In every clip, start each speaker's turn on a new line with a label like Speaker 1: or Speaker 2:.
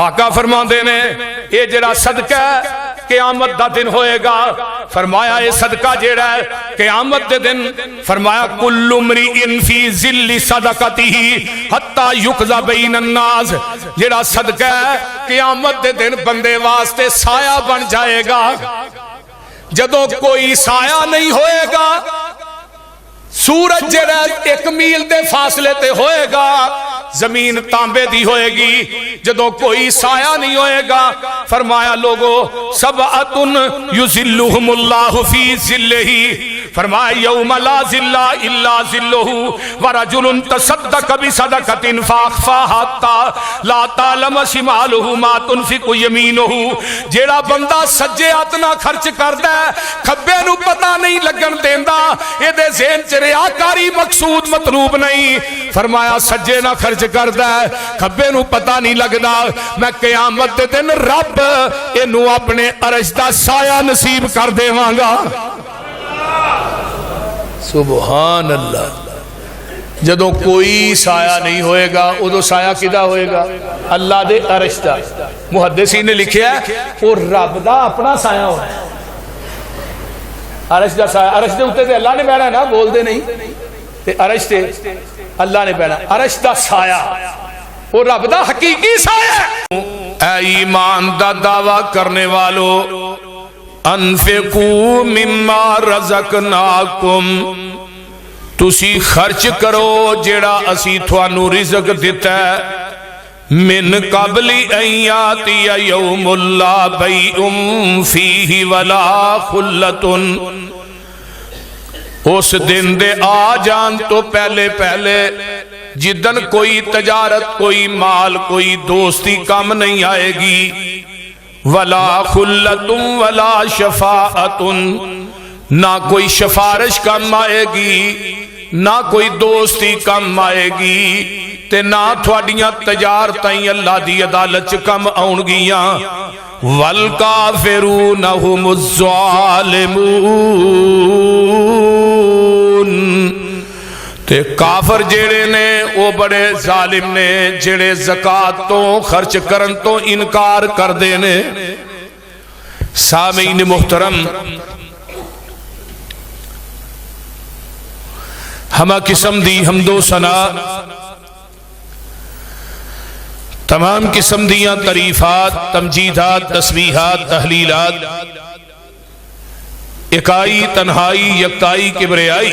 Speaker 1: آقا فرماندے نے یہ جڑا صدقہ ہے قیامت دا دن ہوئے گا، فرمایا یہ صدقہ جڑا ہے قیامت دے دن، فرمایا کل امرئ فی ظل صدقتہ حتی یقضی بین الناس، جڑا صدقہ ہے قیامت دے دن بندے واسطے سایہ بن جائے گا۔ جدوں کوئی سایہ نہیں ہوئے گا، سورج جڑا 1 میل دے فاصلے تے ہوئے گا، زمین تانبے دی ہوئے گی، جدوں کوئی سایہ نہیں ہوئے گا، فرمایا لوگو سبعۃ یظلھم اللہ فی ظلہ، فرمایا یوم لا ظل الا ظلہ ورجل تصدق بصدقۃ فاخفاها حتی لا تعلم شمالہ ما تنفق یمینہ، جیڑا بندہ سجے ہاتھ نہ خرچ کردا ہے کھبے نو پتہ نہیں لگن دیندا، اے دے ذہن چ ریاکاری مقصود مطلوب نہیں، فرمایا سجے نہ خرچ کردا ہے کھبے نو پتہ نہیں لگدا، میں قیامت دے دن رب اینو اپنے عرش دا سایہ نصیب کر دیواں گا۔ سبحان اللہ۔ جدوں کوئی سایہ نہیں ہوئے گا ادو سایہ کدا ہوئے گا؟ اللہ دے عرش دا۔ محدثین نے لکھیا ہے وہ رب دا اپنا سایہ ہونا ہے، عرش دا سایہ، عرش دے اوتے تے اللہ نے بیٹھنا ہے نا، بول دے نہیں تے عرش تے اللہ نے بیٹھنا، عرش دا سایہ وہ رب دا حقیقی سایہ ہے۔ اے ایمان دا دعویٰ کرنے والو، انفقوا مما رزقناکم، تسی خرچ کرو جیڑا اسی تھانو رزق دیتا ہے، من قبل ان یاتی یوم لا بیع فیہ ولا خلۃ، اس دن دے آ جان تو پہلے پہلے جدن کوئی تجارت، کوئی مال، کوئی دوستی کم نہیں آئے گی، ولا خلۃ ولا شفاعۃ، نہ کوئی سفارش کم آئے گی، نہ کوئی دوستی کم آئے گی، تے نہ تھوڑیاں تجارتیں اللہ دی عدالت چ کم آؤں گیاں۔ والکافرون هم الظالمون، تے کافر جیڑے نے وہ بڑے ظالم نے، جیڑے زکاة تو خرچ کرن تو انکار کر دینے۔ سامعین محترم، ہمہ قسم دی حمد و ثنا، تمام قسم دیاں تعریفات، تمجیدات، تسبیحات، تحلیلات، اکائی تنہائی یکتائی کبریائی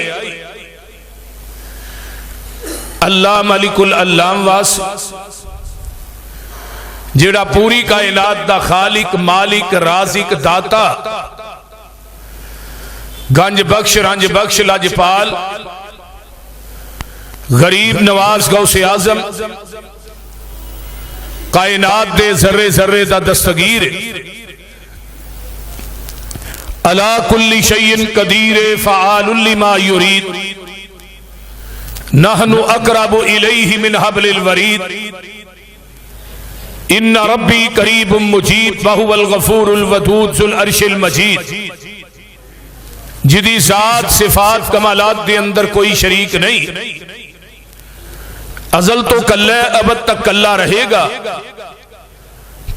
Speaker 1: اللہ ملک العلام واس، جیڑا پوری کائنات دا خالق، مالک، رازق، داتا، گنج بخش، رنج بخش، لاجپال، غریب نواز، غوث اعظم، کائنات دے ذرے ذرے دا دستگیر، علی کل شیء قدیر فعال لما یرید، نحن اقرب الیہ من حبل الورید، ان ربی قریب مجید وہو الغفور الودود ذو العرش المجید، جدی ذات صفات کمالات دے اندر کوئی شریک نہیں، ازل تو کلہ ابد تک کلہ رہے گا،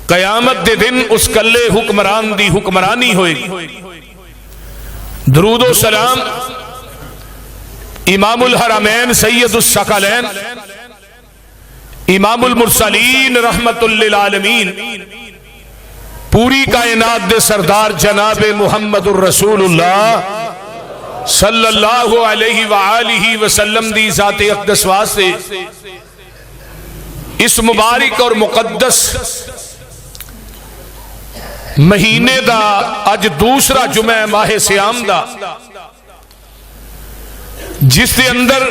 Speaker 1: قیامت دے دن اس کلے حکمران دی حکمرانی ہوئے گی۔ درود و سلام امام الحرمین سید الثقلین، امام المرسلین رحمت للعالمین، پوری کائنات دے سردار جناب محمد الرسول اللہ صلی اللہ علیہ وآلہ وسلم دی ذات اقدس واسطے اس مبارک اور مقدس مہینے دا اج دوسرا جمعہ ماہ سیام دا، جس دے اندر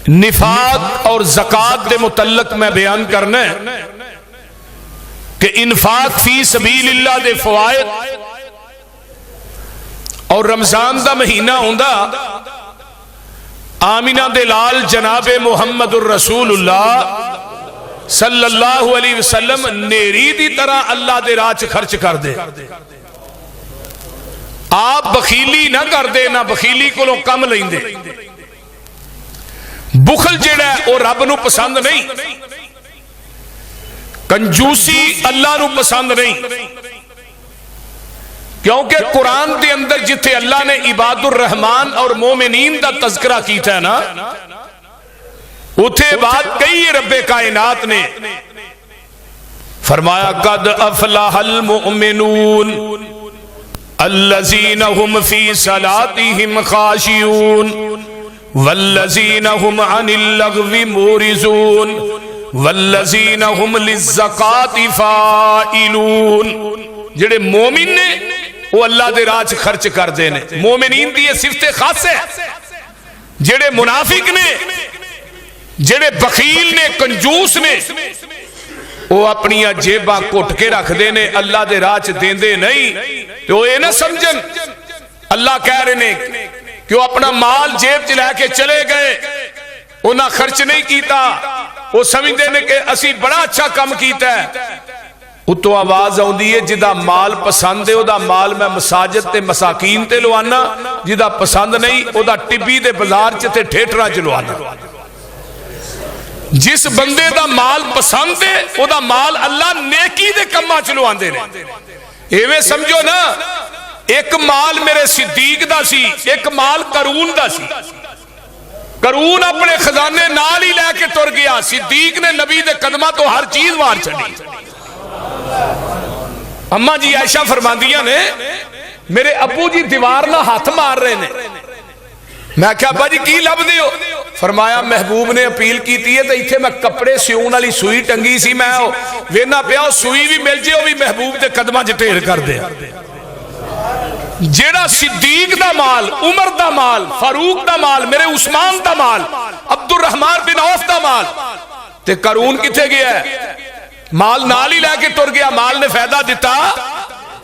Speaker 1: نفاق اور زکاة دے متعلق میں بیان کرنا ہے کہ انفاق فی سبیل اللہ دے فوائد، اور رمضان دا مہینہ ہوندا آمینہ دے لال جناب محمد الرسول اللہ صلی اللہ علیہ وسلم نیری دی طرح اللہ دے راہ چ خرچ کر دے، آپ بخیلی نہ کر دے، نہ بخیلی کو کم لیں دے۔ بخل جڑا ہے وہ رب نو پسند نہیں، کنجوسی اللہ نو پسند نہیں، کیونکہ قرآن دے اندر جتھے اللہ نے عباد الرحمن اور مومنین دا تذکرہ کیتا ہے نا، اتھے بات کئی رب کائنات نے فرمایا قد افلح المؤمنون الذین هم فی صلاتهم خاشعون والذین هم عن اللغو معرضون والذین هم للزکاة فاعلون۔ جڑے مومن نے وہ اللہ دے راہ چ خرچ کر دے نے، مومنین دی یہ صفت خاص ہے۔ جڑے منافق نے، جڑے بخیل نے، کنجوس نے، وہ اپنی جیباں کٹ کے رکھ دے نے، اللہ دے راہ چ دیندے نہیں۔ تو یہ نہ سمجھن اللہ کہہ رہے نے کہ وہ اپنا مال جیب چ لے کے چلے گئے، انہاں خرچ نہیں کیتا، وہ سمجھتے ہیں کہ اسی بڑا اچھا کام کیتا ہے۔ اتو آواز آؤندی ہے جدا مال پسند ہے او دا مال میں مساجد تے مساکین تے لوانا، جدا پسند نہیں او دا ٹبی دے بازار چ تے ٹھیٹرا چ لوانا۔ جس بندے دا مال پسند ہے او دا مال اللہ نیکی دے کما چ لواندے نے۔ ایویں سمجھو نا، ایک مال میرے صدیق دا سی، ایک مال قارون دا سی۔ قارون اپنے خزانے نال ہی لے کے ٹر گیا، صدیق نے نبی دے قدمہ تو ہر چیز وار چھڑی۔ اماں جی عائشہ فرماندیاں نے میرے ابو جی دیوار نہ ہاتھ مار رہے نے، میں کہا ابا جی کی لب دیو؟ فرمایا محبوب نے اپیل کیتی ہے تو ایتھے میں کپڑے سیون والی سوئی ٹنگی سی، میں وینا پیا سوئی بھی مل جائے وہ بھی محبوب دے قدمہ چ ڈھیر کر دے۔ جیڑا صدیق دا مال، عمر دا مال، فاروق دا مال، میرے عثمان دا مال، عبد الرحمن بن عوف دا مال، تے قارون کتے گیا ہے؟ مال نال ہی لے کے ٹر گیا۔ مال نے فائدہ دیتا؟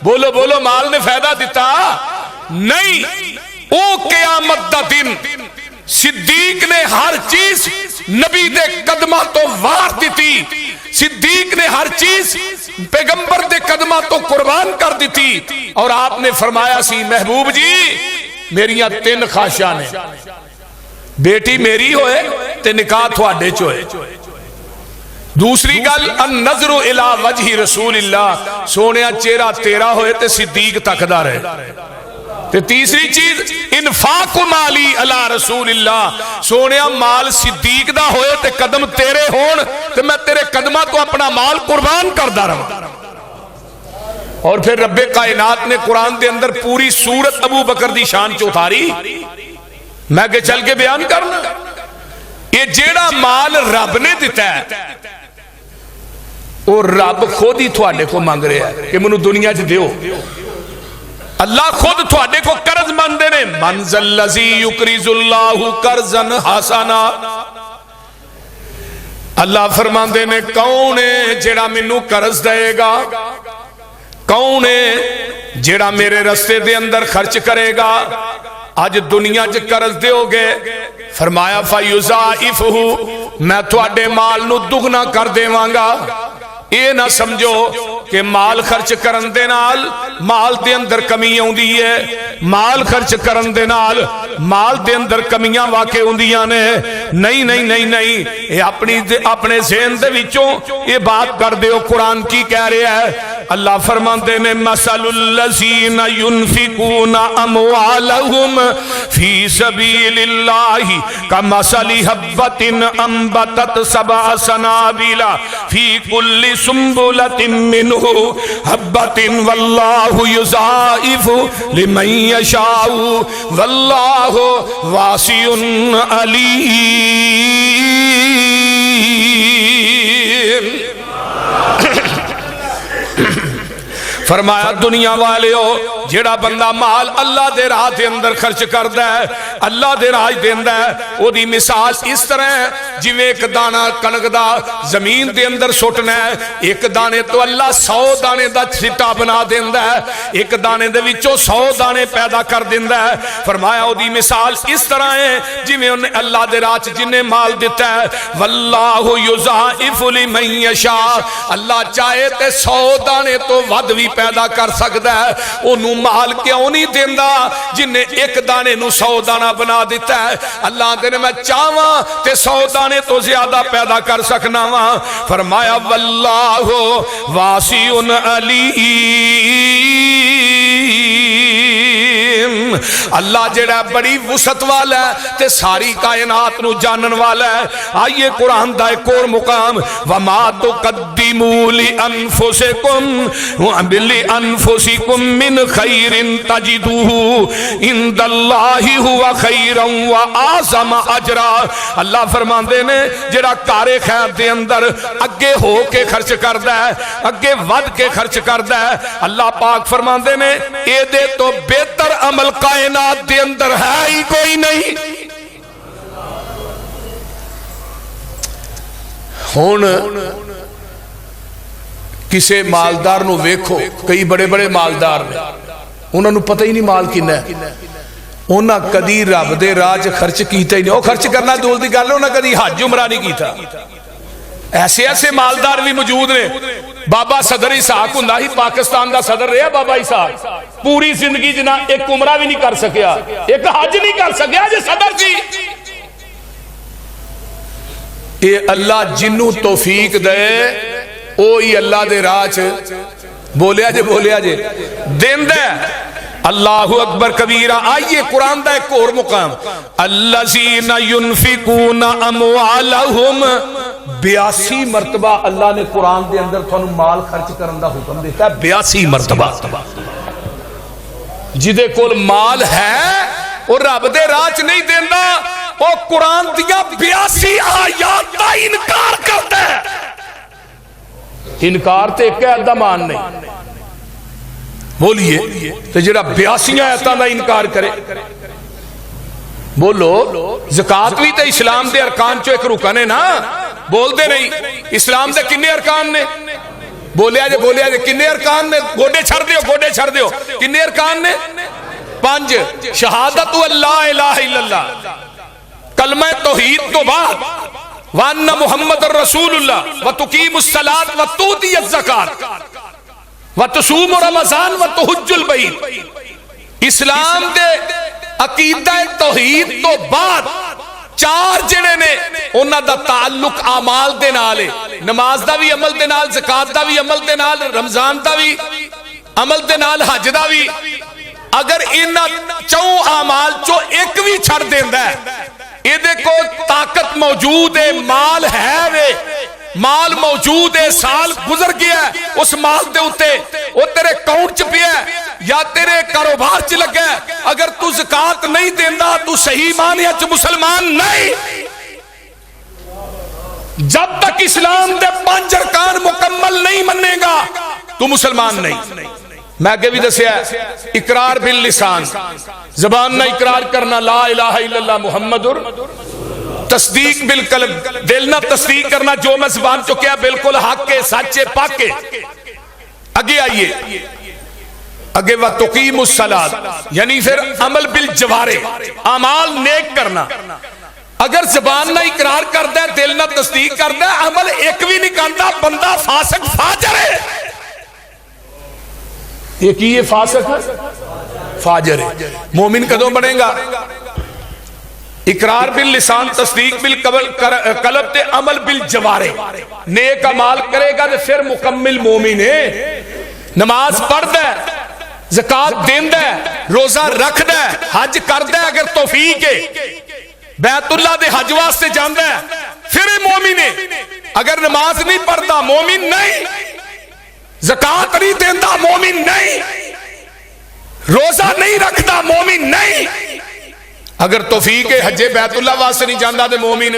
Speaker 1: بولو بولو، مال نے فائدہ دیتا؟ نہیں۔ او قیامت دا دن صدیق نے ہر چیز نبی دے قدمہ تو وار دیتی، صدیق نے ہر چیز پیغمبر دے قدمہ تو قربان کر دیتی، اور آپ نے فرمایا سی محبوب جی میریاں 3 خواہشاں نے، بیٹی میری ہوئے تے نکاح تھوڑے چوئے، دوسری گل النظر الی وجہ رسول اللہ، سونیا چہرہ تیرا ہوئے تے صدیق تکدا رہے، تے تیسری چیز انفاق مالی علی رسول اللہ، سونیا مال صدیق دا ہوئے تے قدم تیرے ہون تے میں تیرے قدمہ تو اپنا مال قربان کردہ رہا۔ اور پھر رب کائنات نے قرآن دے اندر پوری سورت ابو بکر دی شان چوتھاری، میں کہ چل کے بیان کرنا۔ یہ جیڑا مال رب نے دیتا ہے اور رب خود ہی تھوڑے کو مانگ رہے ہیں کہ منو دنیا چ دیو۔ اللہ خود تھوڑے کو قرض مانگتے نے، من ذا الذی یقرض اللہ قرضا حسنا۔ اللہ فرماندے نے کون ہے جیڑا منو قرض دے گا، کون ہے جیڑا میرے رستے دے اندر خرچ کرے گا۔ آج دنیا چ قرض دیو گے، فرمایا فَيُضَاعِفُهُ، میں تھوڑے مال نو دگنا کر دیواں گا۔ یہ نہ سمجھو کہ مال خرچ کرن دے نال مال دے اندر کمی ہوندی ہے، مال خرچ کرن دے نال مال دے اندر کمیاں واقع ہوندیاں نے۔ نہیں نہیں نہیں نہیں، یہ اپنے ذہن دے وچوں یہ بات کر دیو۔ قرآن کی کہہ رہا ہے؟ اللہ فرماندے نے مثل الذین ينفقون اموالهم فی سبیل اللہ کمثل حبۃ انبتت 7 سنابل فی کل سنبلۃ منہ حبۃ واللہ یضاعف لمن یشاء واللہ واسع علیم۔ فرمایا دنیا والے ہو، جیڑا بندہ مال اللہ دے راہ دے اندر خرچ کردا ہے، اللہ دے راہ دیندا ہے، او دی مثال اس طرح ہے جویں ایک دانہ کنک دا زمین دے اندر سٹنا ہے، ایک دانے تو اللہ 100 دانے دا چھٹا بنا دیندا ہے، ایک دانے دے وچوں 100 دانے پیدا کر دیندا ہے۔ فرمایا او دی مثال اس طرح ہے جویں انہیں اللہ دے راہ جنہیں مال دیتا ہے، واللہ یضاعف لمن یشاء، اللہ چاہے تے 100 دانے تو ود بھی پیدا کر سکتا ہے، انہوں مال کیوں نہیں دیندا جن نے ایک دانے نو 100 دانہ بنا دیتا ہے؟ اللہ دے میں چاہواں تے 100 دانے تو زیادہ پیدا کر سکنا وا۔ فرمایا واللہ واسع علیم، اللہ جڑا بڑی وسعت والا ہے تے ساری کائنات نو جانن والا ہے۔ آئیے قرآن دا ایک اور مقام وما تقدموا لانفسکم لانفسکم من خیر تجدوہ عند اللہ ہوا خیرا واعظم اجرا۔ اللہ فرماندے نے جڑا کارے خیر دے اندر اگے ہو کے خرچ کردا ہے، اگے ود کے خرچ کردا ہے، اللہ پاک فرماندے نے اے دے تو بہتر عمل کائنات دے اندر ہے ہی کوئی نہیں۔ ہون کسے مالدار نو ویکھو، کئی بڑے بڑے مالدار نے، انہوں نے پتہ ہی نہیں مال کنا ہے، انہاں کدی رب دے راہ چ خرچ کیتا ہی نہیں۔ وہ خرچ کرنا دول دی گل ہے، انہاں کدی حج عمرہ نہیں کیتا۔ ایسے ایسے مالدار بھی موجود نے۔ بابا صدر اسحاق ہوندا ہی پاکستان دا صدر رہا بابا اسحاق، پوری زندگی جنا ایک عمرہ بھی نہیں کر سکیا، ایک حج نہیں کر سکیا جے صدر سی۔ اے اللہ جنوں توفیق دے اوہی اللہ دے راہ چ بولیا جے دیندا ہے۔ اللہ اکبر کبیرہ۔ آئیے قرآن دا ایک اور مقام الذین ینفقون اموالہم، 82 مرتبہ اللہ نے قرآن دے اندر تھانوں مال خرچ کرن دا حکم دیتا ہے، 82 مرتبہ۔ جدے کول مال ہے اور رب دے راہ چ نہیں دیندا، وہ قرآن دیا 82 آیات دا انکار کرتا ہے۔ انکار تے ایک عدہ مان نہیں، بولیے تو جڑا 82 آیاتاں دا انکار کرے، بولو زکات بھی تے اسلام دے ارکان چو ایک رکن ہے نا، بول دے نہیں۔ اسلام دے کنے ارکان نے؟ بولیا جے کنے ارکان نے؟ گوڑے چھڑ دیو کنے ارکان نے؟ 5۔ شہادت اللہ الہ الا اللہ، کلمہ توحید تو بعد وَأَنَّ مُحَمَّدَ الرَّسُولُ اللَّهِ وَتُقِيمُ الصَّلَاةَ وَتُؤْتِيَ الزَّكَاةَ وَتُصُومُ رَمَضَانَ وَتُحِجُّ الْبَيْتَ۔ اسلام دے عقیدہ توحید تو بعد 4 جڑے نے انہاں دا تعلق اعمال دے نال ہے، نماز دا بھی عمل دے نال، زکات دا بھی عمل دے نال، رمضان دا بھی عمل دے نال، حج دا بھی۔ اگر انہاں 4 اعمال چو ایک بھی چھڑ دیندا ہے، یہ کو طاقت موجود ہے، مال ہے وے، مال موجود ہے، سال گزر گیا ہے، اس مال دے اتے وہ تیرے اکاؤنٹ چ پیا ہے یا تیرے کاروبار چ لگا ہے، اگر تو زکات نہیں دیندا تو صحیح معنی چ مسلمان نہیں۔ جب تک اسلام دے 5 ارکان مکمل نہیں منے گا تو مسلمان نہیں۔ میں آگے بھی دسیا ہے، اقرار باللسان، زبان نہ اقرار کرنا لا الہ الا اللہ محمد، تصدیق بالقلب، دل نہ تصدیق کرنا جو میں زبان تو کیا بالکل حق کے سچے پاک کے۔ آگے آئیے، آگے وَتُقِيمُ الصَّلَاةَ، یعنی پھر عمل بالجوارح، اعمال نیک کرنا۔ اگر زبان نہ اقرار کرتا ہے، دل نہ تصدیق کرتا ہے، عمل ایک بھی نہیں کرتا، بندہ فاسق فاجر ہے۔ ایک ہی فاسق فاجر ہے۔ مومن کدوں بنے گا؟ اقرار باللسان، تصدیق بالقلب تے عمل بالجوارح، نیک اعمال کرے گا تے پھر مکمل مومن ہے۔ نماز پڑھدا ہے، زکات دیندا ہے، روزہ رکھدا ہے، حج کردا ہے اگر توفیق ہے، بیت اللہ دے حج واسطے جاندا ہے، پھر مومن ہے۔ اگر نماز نہیں پڑھدا مومن نہیں، زکات نہیں دیندا مومن نہیں، روزہ نہیں رکھدا مومن نہیں۔ اگر توفیق ہے حج بیت اللہ واسطے نہیں جاندا تے مومن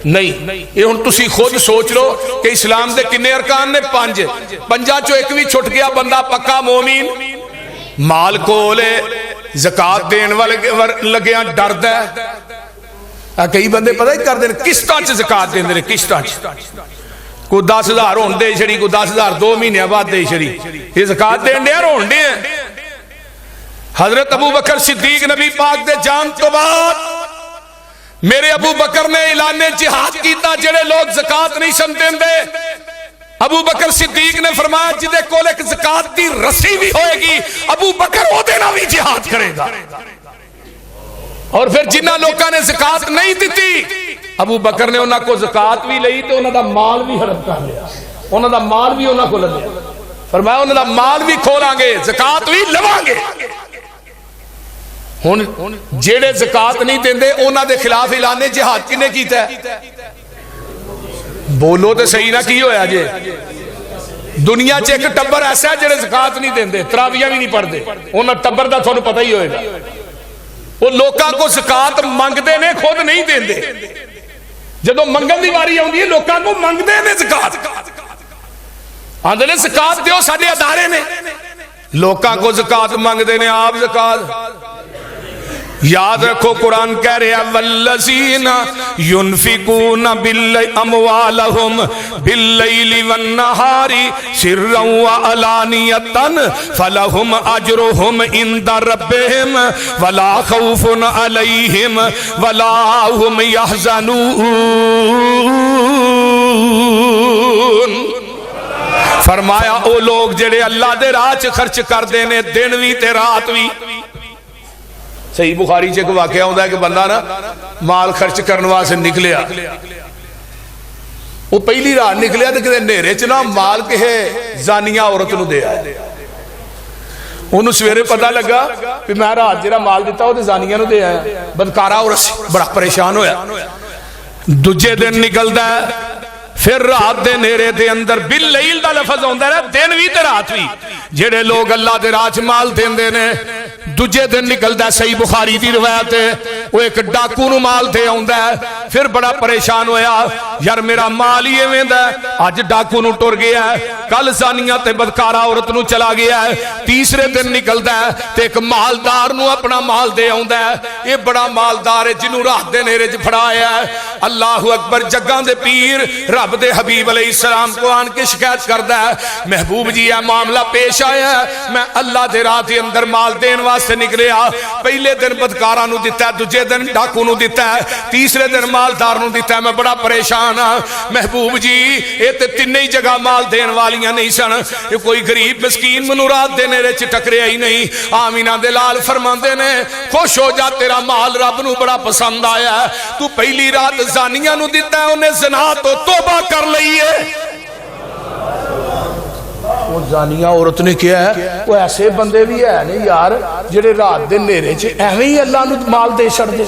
Speaker 1: نہیں۔ یہ ہن تسی خود سوچ لو کہ اسلام دے کنے ارکان نے؟ 5، 5 چو ایک بھی چھٹ گیا بندہ پکا مومن۔ مال کولے زکات دین والے لگیاں ڈردا ہے۔ کئی بندے پتہ ہی کر دین قسطاں چ زکات دیندے نے، قسطاں چ کوئی 10,000 ہون دے چھڑی، کوئی 10,000 2 مہینے بعد دے چھڑی، یہ زکات دین دے ہون دے ہیں۔ حضرت ابو بکر صدیق نبی پاک دے جان تو بعد میرے ابو بکر نے اعلان جہاد کیتا، جڑے لوگ زکات نہیں سن دیندے ابو بکر صدیق نے فرمایا جدے کول ایک زکات دی رسی بھی ہوئے گی ابو بکر وہ دینا بھی جہاد کرے گا. اور پھر جنہ لوکاں نے زکات نہیں دیتی ابو بکر نے انہاں کو زکات بھی لئی تے انہاں دا مال بھی حرم کر لیا, انہاں دا مال بھی انہاں کو لے لیا. فرمایا انہاں دا مال بھی کھولاں گے زکات بھی لواں گے. ہن جیڑے زکات نہیں دیندے انہاں دے خلاف اعلان جہاد کنے کیتا ہے؟ بولو تے صحیح نہ کی ہویا جے. دنیا چ ایک ٹبر ایسا ہے جڑے زکات نہیں دیندے, تراویح بھی نہیں پڑھدے, انہاں ٹبر دا تھانوں پتہ ہی ہوئے گا. وہ لوکاں کو زکات منگدے نے خود نہیں دیندے. جدوں منگن دی واری آوندی ہے لوکاں کو منگدے نے زکات, آندے نے زکات دیو ساڈے ادارے نے. لوکاں کو زکات منگدے نے آپ زکات. یاد رکھو قرآن کہہ رہے ہیں والذین ينفقون اموالهم باللیل والنہار سرا وعلانیۃ فلہم اجرہم عند ربہم ولا خوف علیہم ولا هم يحزنون. فرمایا او لوگ جڑے اللہ دے راہ چ خرچ کر دینے دن بھی تے رات بھی. صحیح بخاری چ ایک واقعہ ہوتا ہے کہ بندہ نا مال خرچ کرنے واسطے نکلیا, وہ پہلی رات نکلیا تو کدے نیرے چ نا مال کہے زانیہ عورت نو دے آئے. انہوں سویرے پتہ لگا کہ میں رات جڑا مال دیتا وہ زانیہ نو دے آیا. بدکارا عورت بڑا پریشان ہویا. دوجے دن نکلدا ہے پھر رات دے نیرے دے اندر باللیل دا لفظ ہوندا ہے دن بھی تے رات بھی. جڑے لوگ اللہ دے راہ مال دیندے نے دوجے دن نکلدا ہے. صحیح بخاری دی روایت ہے وہ ایک ڈاکو نو مال دے آوندا ہے. پھر بڑا پریشان ہویا یار میرا مال ہی ایویں دا ہے, اج ڈاکو نو ٹر گیا ہے, کل زانیہ تے بدکارا عورت نو چلا گیا ہے. تیسرے دن نکلدا ہے تے ایک مالدار نو اپنا مال دے آوندا ہے. یہ بڑا مالدار ہے جنوں رات دے نیرے چ پھڑایا ہے. اللہ اکبر. جگاں دے پیر رب دے حبیب علیہ السلام کو آن کے شکایت کردا ہے محبوب جی یہ معاملہ پیش آیا ہے, میں اللہ دے راہ دے اندر مال دین واسطے نکلیا, پہلے دن بدکاراں نو دیتا ہے, دوجے دن ڈاکو نو دیتا ہے, تیسرے دن مالدار نو دیتا ہے, میں بڑا پریشان ہاں. محبوب جی یہ تے تین ہی جگہ مال دین والیاں نہیں سن, یہ کوئی غریب مسکین منو رات دے نیرے چ ٹکریا ہی نہیں. آمینہ دے لال فرماندے نے خوش ہو جا تیرا مال رب نو بڑا پسند آیا ہے. تو پہلی رات زانیہ نو دیتا ہے, انہیں زنا تو توبہ کر لئیے. وہ زانیہ عورت نے کیا ہے وہ ایسے بندے بھی ہے نہیں یار جڑے رات دن نیرے چھے ایویں ہی اللہ نو مال دے چھڑ دے.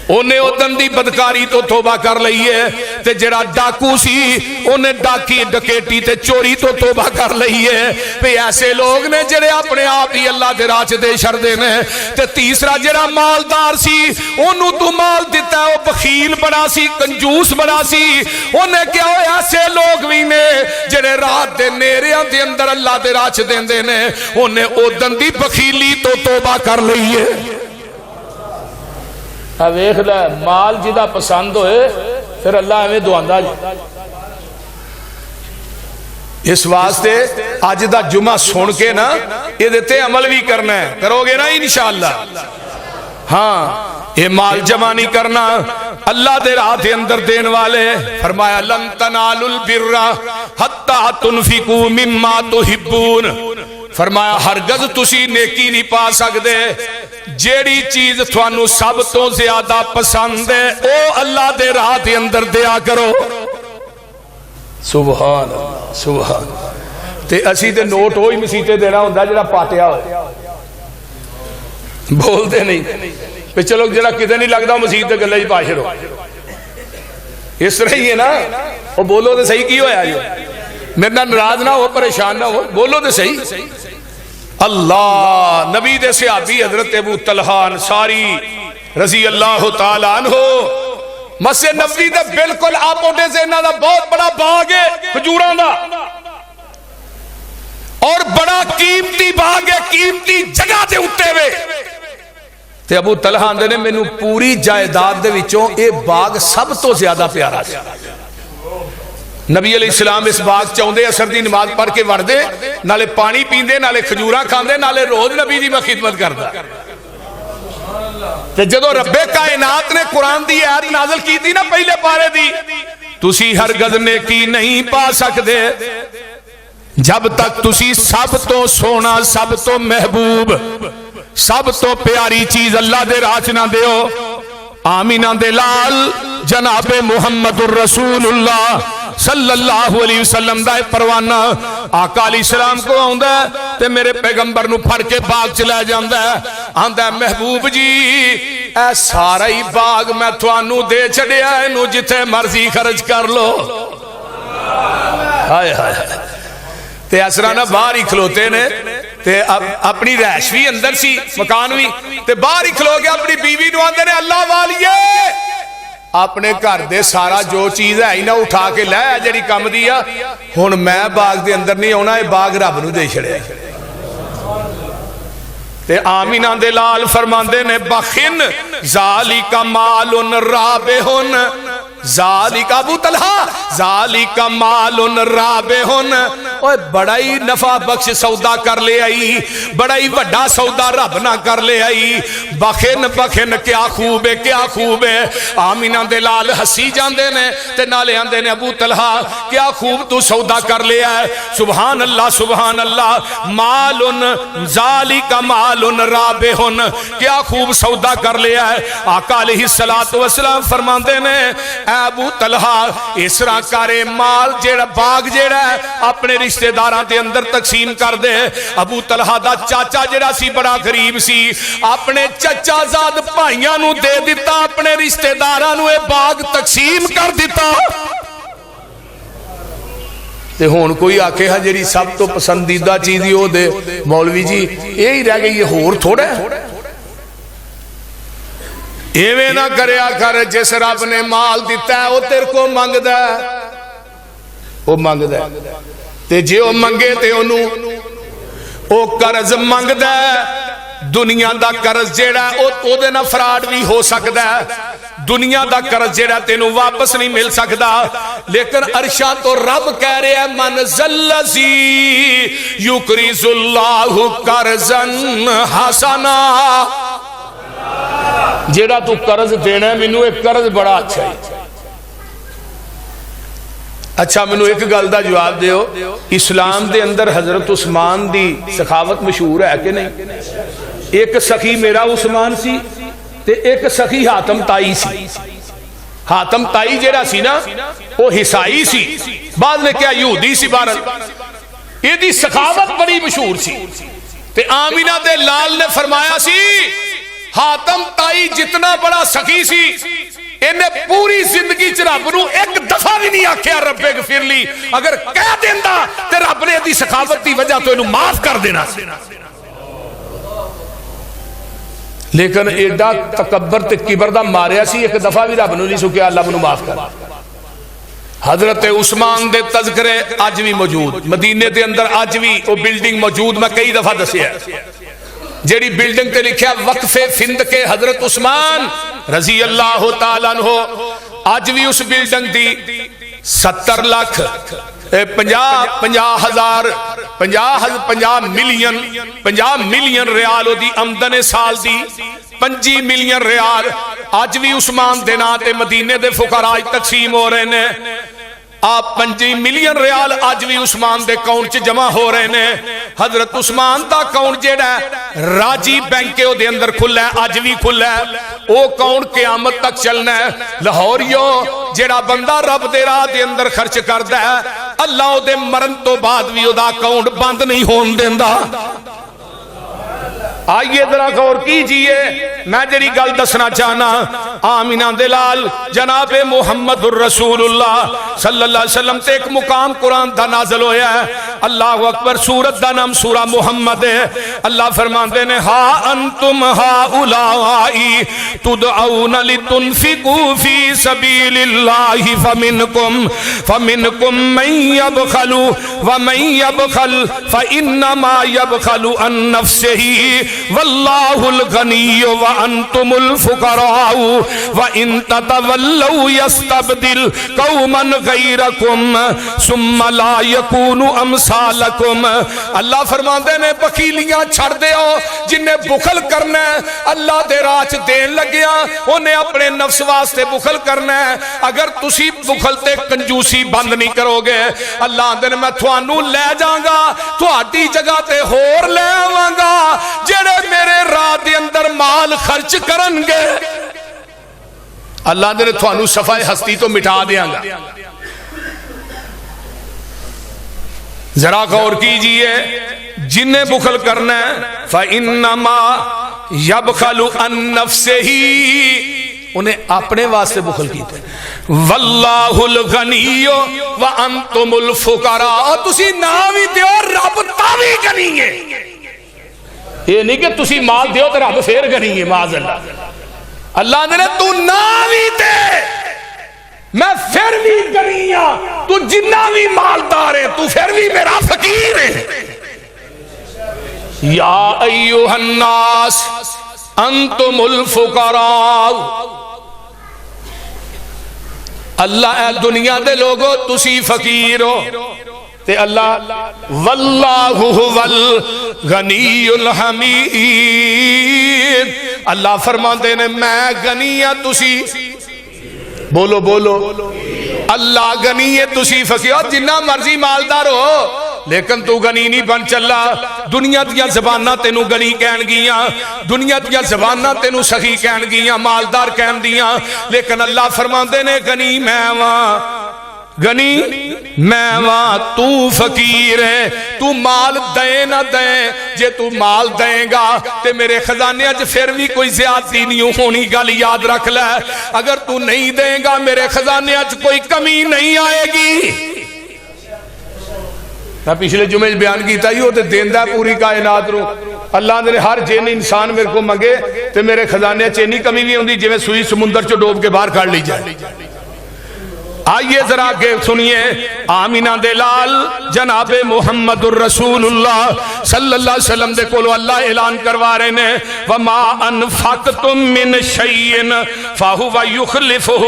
Speaker 1: انہیں ادن دی بدکاری تو توبہ کر لئیے تے جڑا ڈاکو سی انہیں ڈاکی ڈکیٹی تے چوری تو توبہ کر لئیے. پہ ایسے لوگ نے جڑے اپنے آپ ہی اللہ دے راہ دے چھڑ دینے. تے تیسرا جڑا مالدار سی انہوں تو مال دیتا ہے وہ بخیل بڑا سی کنجوس بڑا سی. انہیں کیا ہویا ایسے لوگ بھی نے جڑے رات دے نیریاں دے اندر اللہ دے راہ دے دینے, انہیں ادن دی بخیلی تو توبہ کر لئیے. ویکھ لے مال جدا پسند ہوئے پھر اللہ ہمیں دعاندہ جائے. اس واسطے آج دا جمعہ سن کے نا یہ دیتے عمل بھی کرنا ہے, کرو گے نا انشاءاللہ. ہاں یہ مال جمع نہیں کرنا اللہ دے راہ دے اندر دین والے. فرمایا لن تنالوا البر حتی تنفقوا مما تحبون. فرمایا ہرگز تسی نیکی نہیں پا سکتے جیڑی چیز تھانو سب تو زیادہ پسند ہے او اللہ دے راہ دے اندر دیا کرو. سبحان اللہ سبحان. تے اسی تے نوٹ ہوئی مسیطے دینا ہوندہ جڑا پاتیا ہوئے بول دے نہیں پہ چلو جڑا کدھے نہیں لگتا مسیطے گلے جی پاشر ہو. اس طرح ہی ہے نا وہ بولو دے صحیح کی ہویا جو میرے نہ ناراض نہ ہو پریشان نہ ہو بولو دے صحیح. اللہ نبی دے صحابی حضرت ابو طلحہ انصاری رضی اللہ تعالیٰ عنہ مسجد نبوی دے بالکل آپوٹے سے انہاں دا بہت بڑا باغ ہے کھجوراں دا اور بڑا قیمتی باغ ہے قیمتی جگہ دے اٹھے ہوئے. تے ابو طلحہ اندے نے مینوں پوری جائیداد دے وچوں اے باغ سب تو زیادہ پیارا سی. نبی علیہ السلام اس باغ چاہندے اثر دی نماز پڑھ کے وڑ دے نالے پانی پیندے نالے کھجوراں کھاندے نالے روز نبی دی میں خدمت کردا. تے جدو رب کائنات نے قرآن دی آیت نازل کی تھی نا پہلے پارے دی تسی ہرگز نیکی نہیں پا سکتے جب تک تسی سب تو سونا، سب تو محبوب، سب تو پیاری چیز اللہ دے راہ نہ دیو۔ آمینہ دے لال جناب محمد الرسول اللہ صلی اللہ علیہ وسلم دا پروانہ آقا علیہ السلام کو آندا ہے تے میرے پیغمبر نو پھڑ کے باغ چلا جاندا ہے، آندا ہے محبوب جی اے سارا ہی باغ میں تھانوں دے چھڈیا، اینو جتھے مرضی خرچ کر لو۔ ہائے ہائے، تے اسرانہ باہر ہی کھلوتے نے تے اپنی رہائش بھی اندر سی، مکان بھی، تے باہر ہی کھلو گیا اپنی بیوی نو آندے نے اللہ والیے اپنے گھر دے سارا جو چیز ہے انہاں اٹھا کے لے جڑی کم دیا، ہن میں باغ دے اندر نہیں ہونا، اے باغ رب نو دے چھڑیا۔ تے آمینہ دے لال فرماندے نے بخن ذالک مال رابحن، ذالک ابو طلحہ ذالک مال رابحن، اوہ بڑا ہی نفع بخش سودا کر لے آئی، بڑا ہی وڈا سودا رب نہ کر لے آئی، بخن بخن کیا خوب ہے کیا خوب ہے۔ آمینہ دے لال ہسی جاندے نے تے نالے آندے نے ابو طلحہ کیا خوب تو سودا کر لے آئے، سبحان اللہ سبحان اللہ، مال ذالک مال رابحن، کیا خوب سودا کر لے آئے۔ آقا علیہ السلام فرماندے نے اے ابو طلحہ اس طرح کرے مال جیڑا باغ جیڑا ہے اپنے رشتہ داراں دے اندر تقسیم کر دے۔ ابو طلحہ دا چاچا جیڑا سی بڑا غریب سی، اپنے چچا زاد بھائیاں نو دے دیتا، اپنے رشتہ داراں نو اے باغ تقسیم کر دیتا۔ تے ہون کوئی آکے ہاں جیڑی سب تو پسندیدہ چیزی ہو دے، مولوی جی یہی رہ گئی، یہ ہور تھوڑا ہے۔ ایویں نہ کریا کر جس رب نے مال دیتا ہے وہ تیرے کو منگدا ہے، وہ منگدا ہے تے جے وہ منگے تے انہوں وہ قرض منگدا ہے۔ دنیا دا قرض جیڑا ہے او دے نہ فراڈ بھی ہو سکدا ہے، دنیا دا قرض جیڑا تینوں واپس نہیں مل سکدا، لیکن عرشاں تو رب کہہ رہے ہیں من ذلذی یقرض اللہ قرضا حسنا، جیڑا تو قرض دینا ہے مینوں ایک قرض بڑا اچھا ہے۔ اچھا مینوں ایک گل دا جواب دیو، اسلام دے اندر حضرت عثمان دی سخاوت مشہور ہے کہ نہیں؟ ایک سخی میرا عثمان سی تے ایک سخی حاتم تائی سی۔ حاتم تائی جیڑا سی نا وہ عیسائی سی، بعد نے کیا یہودی سی، بارن یہ دی سخاوت بڑی مشہور سی۔ تے آمینہ دے لال نے فرمایا سی حاتم تائی جتنا بڑا سخی سی انہیں پوری زندگی رب نو ایک دفعہ بھی نہیں آکھیا رب اغفر لی، اگر کہہ دیندہ تے رب نے دی سخاوت دی وجہ تو انہوں معاف کر دینا، لیکن ایڈا تکبر تے کبر دا ماریا سی ایک دفعہ بھی رب نو نہیں سکیا اللہ منو معاف کر۔ حضرت عثمان دے تذکرے آج بھی موجود، مدینے دے اندر آج بھی وہ بلڈنگ موجود، میں کئی دفعہ دسیا ہے، جیڑی بلڈنگ تے لکھیا وقف فند کے حضرت عثمان رضی اللہ تعالیٰ عنہ، آج بھی اس بلڈنگ دی 70 لاکھ 50 ملین ریال ہو دی آمدن سال دی، 5 ملین ریال آج بھی عثمان دے نا تے مدینے دے فقراء تقسیم ہو رہے ہیں۔ آپ 5 ملین ریال آج بھی عثمان دے اکاؤنٹ چ جمع ہو رہے ہیں۔ حضرت عثمان دا اکاؤنٹ جیڑا ہے راجی بینک کے دے اندر کھلا ہے، آج بھی کھلا ہے، وہ اکاؤنٹ قیامت تک چلنا ہے۔ لاہوریو جیڑا بندہ رب دے راہ دے اندر خرچ کردا ہے اللہ دے مرن تو بعد بھی وہ دا اکاؤنٹ بند نہیں ہون دیندا۔ آئیے ذرا غور کیجئے، میں جڑی گل دسنا چاہنا، آمینہ دلال جناب محمد الرسول اللہ صلی اللہ علیہ وسلم تے ایک مقام قرآن دا نازل ہویا ہے، اللہ اکبر، سورت دا نام سورہ محمد ہے۔ اللہ فرماندے نے ہا انتم ہاؤلائی تدعون لتنفقوا فی سبیل اللہ فمنکم من یبخل ومن یبخل فانما یبخل عن نفسہ واللہ الغنی وانتم الفقراء وان تتولوا یستبدل قوما غیرکم ثم لا یکون امثالکم. اللہ فرماندے نے بخیلیاں چھڑ دیو. جن نے بخل کرنا ہے اللہ دے راہ چ دین لگیا انہیں اپنے نفس واسطے بخل کرنا ہے. اگر تسی بخل تے کنجوسی بند نہیں کرو گے اللہ دے میں تھانو لے جاؤں گا تھوڑی جگہ تے ہور لے آواں گا جڑے میرے راہ دے اندر مال خرچ کرن گے. اللہ دے تھانو صفائے ہستی تو مٹا دیاں گا. ذرا غور کیجئے جنہیں بخل کرنا ہے فَإِنَّمَا يَبْخَلُ عَن نَفْسِهِ انہیں اپنے واسطے بخل کیتے ہیں. وَاللَّهُ الْغَنِيُّ وَأَنْتُمُ الْفُقَرَاءُ. تسی ناوی دیو رب تاوی گنی ہے. یہ نہیں کہ تسی مال دیو تو رب پھر گنی ہے معاذ اللہ. اللہ نے تو ناوی دے میں پھر بھی گنی ہاں تو جنہ بھی مالدار ہے تو پھر بھی میرا فقیر ہے. یا ایوہ الناس انتم الفقراء. اللہ اے دنیا دے لوگو تسی فقیر ہو تے اللہ واللہ هو الغنی الحمید. اللہ فرماندے نے میں غنی ہاں تسی بولو بولو اللہ غنی ہے تسی فقیر. جنہ مرضی مالدار ہو لیکن تو غنی نہیں بن چلا. دنیا دیا زبانہ تینو غنی کہن گیاں دنیا دیا زبانہ تینو سخی کہن گیاں مالدار کہن دیاں لیکن اللہ فرماندے نے غنی میں وہاں غنی میں وہاں تو فقیر ہے. تو مال دیں نہ دیں جے تو مال دیں گا تے میرے خزانے اج پھر بھی کوئی زیادتی نہیں ہونی. گل یاد رکھ لے اگر تو نہیں دیں گا میرے خزانے اج کوئی کمی نہیں آئے گی. میں پچھلے جمعے بیان کیتا ہی ہوتے دیندہ پوری کائنات رو. اللہ نے ہر جن انسان میرے کو منگے تے میرے خزانے چینی کمی نہیں ہوندی جویں سوئی سمندر چو ڈوب کے باہر کھڑ لی جائے. آئیے ذرا کہ سنیے آمینہ دلال جناب محمد الرسول اللہ صلی اللہ علیہ وسلم دے کولو اللہ اعلان کروا رہے نے وَمَا أَنفَقْتُم مِّن شَيْءٍ فَهُوَ يُخْلِفُهُ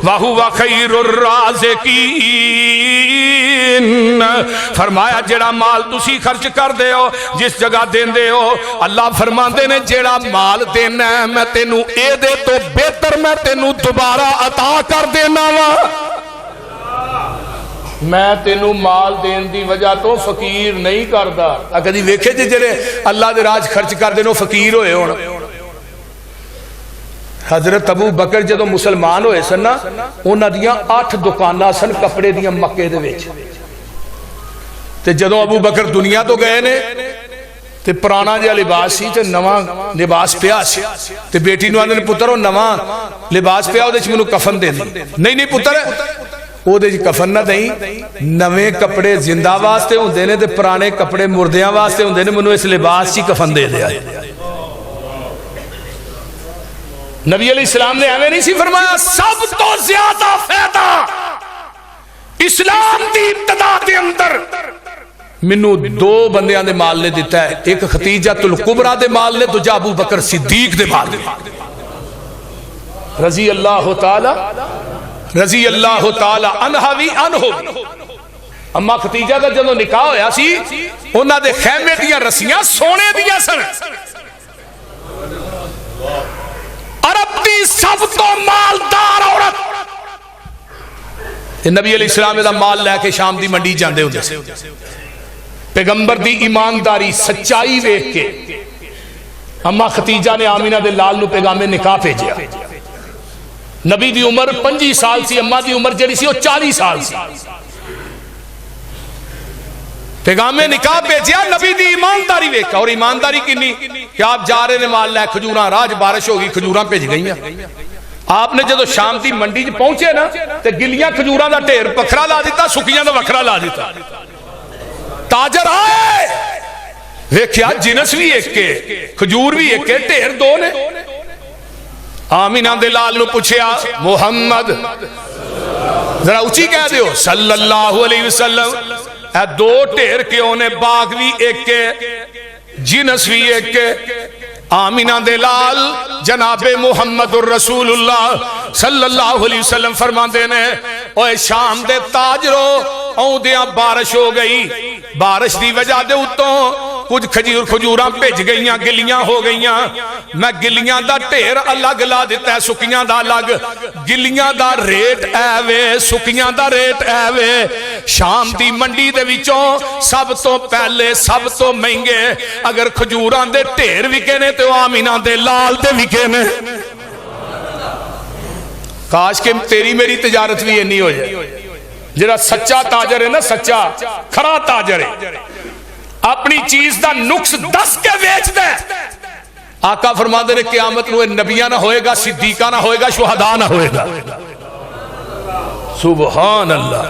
Speaker 1: وَهُوَ خَيْرُ الرَّازِقِينَ. فرمایا جیڑا مال تسی خرچ کر دے ہو جس جگہ دین دے ہو اللہ فرماندے نے جیڑا مال دینا ہے میں تینوں اے دے تو بہتر میں تینوں دوبارہ عطا کر دینا وا. میں تینوں مال دین دی وجہ تو فقیر نہیں کردا. کدی ویکھے جے جڑے اللہ دے راج خرچ کر دے نو فقیر ہوئے ہون. حضرت ابو بکر جدوں مسلمان ہوئے سن نا انہاں دیاں 8 دکاناں سن کپڑے دیاں مکے دے وچ. تے جدوں ابو بکر دنیا تو گئے نے تے پرانا جہا لباس سی تے نواں لباس پیا سی تے بیٹی نو آندے پتر او نواں لباس پیا اودے وچ مینوں کفن دے دی. نہیں پتر او دے کفن نہ دیں نویں کپڑے زندہ واسطے ہوندے نے تے پرانے کپڑے مردیاں واسطے ہوندے نے مینوں اس لباس چ کفن دے دیا. نبی علیہ السلام نے ایویں نہیں سی فرمایا سب تو زیادہ فائدہ اسلام دی ابتدا دے اندر منو 2 بندیاں دے مال نے دیتا ہے. ایک ختیجۃ الکبریٰ دے مال نے دوجا ابو بکر صدیق دے مال نے رضی اللہ تعالی عنہ وی عنہ. اما ختیجہ دا جدوں نکاح ہویا سی انہاں دے خیمے دیاں رسیاں سونے دیاں سن. عرب دی سب تو مالدار عورت نبی علیہ السلام دا مال لے کے شام دی منڈی جاندے ہوندے سے. پیغمبر دی ایمانداری سچائی ویکھ کے اما ختیجہ نے آمینہ دے لال نو پیغام نکاح بھیجیا. نبی دی عمر 25 سال سی اما دی عمر جڑی سی وہ 40 سال سی. پیغام نکاح بھیجیا نبی دی ایمانداری ویکھا. اور ایمانداری کنی کہ آپ جا رہے نے مال لے کھجوراں راج بارش ہوگی کھجوراں بھیج گئیاں. آپ نے جدو شام دی منڈی چ پہنچے نا تے گلیاں کھجوراں دا ڈھیر وکھرا لا دیتا سکیاں دا وکھرا لا دیتا. تاجر آئے ویکھیا جنس بھی ایک کے کھجور بھی ایک کے ڈھیر 2 نے. آمینہ دے لال نو پوچھیا محمد ذرا اونچی کہہ دیو صلی اللہ علیہ وسلم اے 2 ڈھیر کیوں نے باغ بھی ایک کے جنس بھی ایک کے آمینہ دے لال جناب محمد الرسول اللہ صلی اللہ علیہ وسلم فرما دینے اوے شام دے تاجرو اون دیاں بارش ہو گئی، بارش دی وجہ دے اتوں کچھ کھجوراں بھج گئیاں، گلیاں ہو گئیاں، میں گلیاں دا ٹھیر الگ لا دیتا ہے، سکیاں دا الگ، گلیاں دا ریٹ ایوے سکیاں دا ریٹ ایوے۔ شام دی منڈی دے وچوں سب تو پہلے سب تو مہنگے اگر کھجوراں دے ٹھیر وکے نے تو آمینہ دے لال دے وکے نے۔ کاش کہ تیری میری تجارت بھی یہ نہیں ہو جائے۔ جڑا سچا تاجر ہے نا، سچا کھرا تاجر ہے، اپنی چیز دا نقص دس کے بیچ دے۔ آقا فرما دے قیامت نو نبیہ نہ ہوئے گا، صدیقہ نہ ہوئے گا، شہداء نہ ہوئے گا۔ سبحان اللہ۔